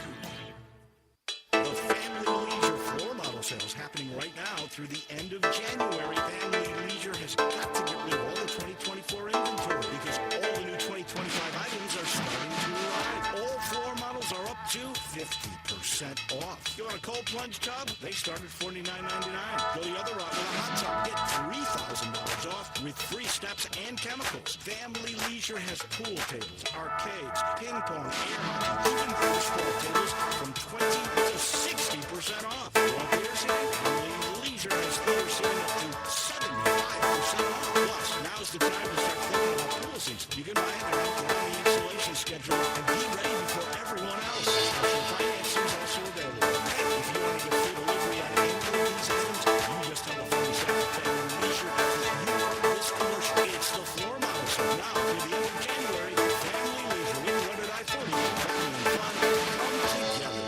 The Family Leisure floor model sale is happening right now through the end of January. Family Leisure has got to get rid of all the 2024 inventory because all the new 2025 items are starting to arrive. All floor models are up to 50% off. You want a cold plunge tub? They start at $49.99. Go the other route with a hot tub. Get $3,000 off with free steps and chemicals. Family Leisure has pool tables, arcades, ping pong, air hockey, even tennis ball tables from 20 to 60% off. Want beer sale? Family Leisure has beer sale up to 75% off. Plus, now's the time to start thinking about pool seats. You can buy it now, get on the installation schedule, and be ready before everyone else. Special financing is also available. Hey, if you want to get free delivery on any of these items, you just tell the phone staff at Family Leisure that you are this commercial. It's the floor model sale now through the end of January. Family Leisure, we run at I-40. Family and fun come together.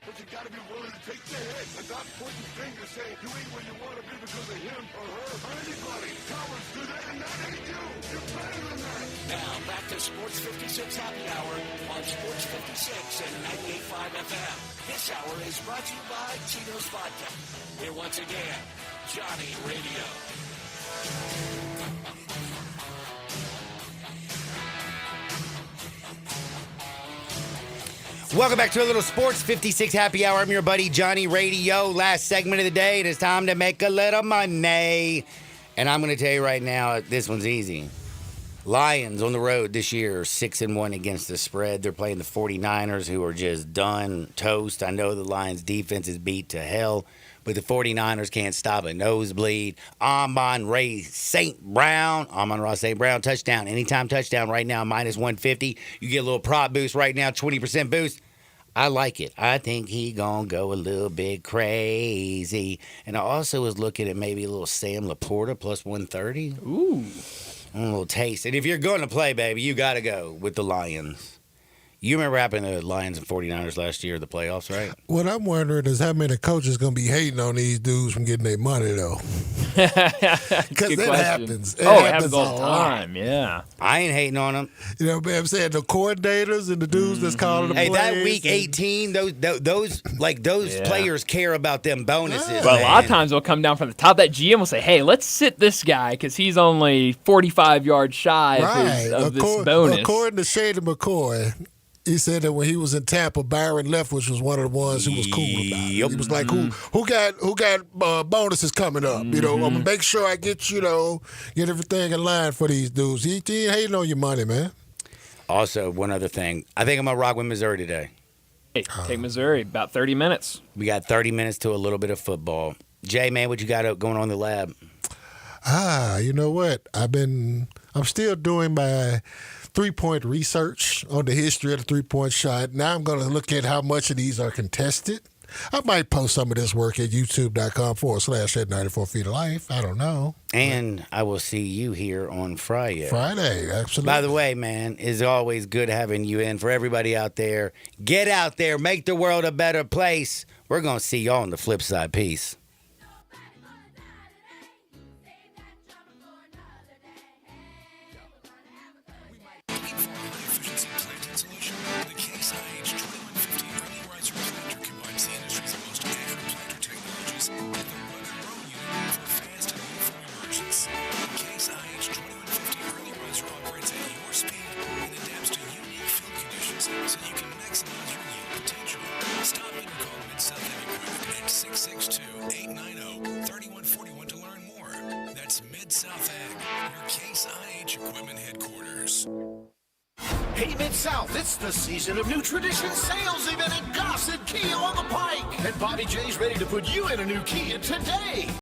But you gotta be willing to take the hit and not pointing fingers saying you ain't where you want to be because of him or her or anybody. Cowards do that and that ain't you. You're better than that. Now back to Sports 56 Happy Hour on Sports 56 and 98.5 FM. This hour is brought to you by Tito's Vodka. Here once again, Johnny Radio. Welcome back to a little Sports 56 Happy Hour. I'm your buddy Johnny Radio. Last segment of the day. It is time to make a little money. And I'm going to tell you right now, this one's easy. Lions on the road this year, 6-1 against the spread. They're playing the 49ers, who are just done, toast. I know the Lions defense is beat to hell, but the 49ers can't stop a nosebleed. Amon-Ra St. Brown, touchdown. Anytime touchdown right now, minus 150. You get a little prop boost right now, 20% boost. I like it. I think he gonna go a little bit crazy. And I also was looking at maybe a little Sam Laporta plus 130. Ooh. A little taste. And if you're going to play, baby, you got to go with the Lions. You remember what happened to the Lions and 49ers last year, the playoffs, right? What I'm wondering is how many coaches going to be hating on these dudes from getting their money, though. Because it happens. It happens all the time, yeah. I ain't hating on them. You know what I'm saying? The coordinators and the dudes that's calling the plays. Hey, that week 18, those players care about them bonuses. But a lot of times they'll come down from the top. That GM will say, hey, let's sit this guy because he's only 45 yards shy of this bonus. According to Shady McCoy, he said that when he was in Tampa, Byron Leftwich was one of the ones who was cool about it. He was like, "Who got bonuses coming up? You know, I'm gonna make sure I get get everything in line for these dudes. He ain't hating on your money, man." Also, one other thing, I think I'm gonna rock with Missouri today. Hey, take Missouri about 30 minutes. We got 30 minutes to a little bit of football. Jay, man, what you got going on in the lab? You know what? I'm still doing my 3-point research on the history of the 3-point shot. Now I'm going to look at how much of these are contested. I might post some of this work at youtube.com/94feetoflife. I don't know. And I will see you here on Friday. Friday, absolutely. By the way, man, it's always good having you in. For everybody out there, get out there, make the world a better place. We're going to see y'all on the flip side. Peace. Hey, Mid-South, it's the season of new tradition sales event at Gossett Kia on the Pike. And Bobby J's ready to put you in a new Kia today.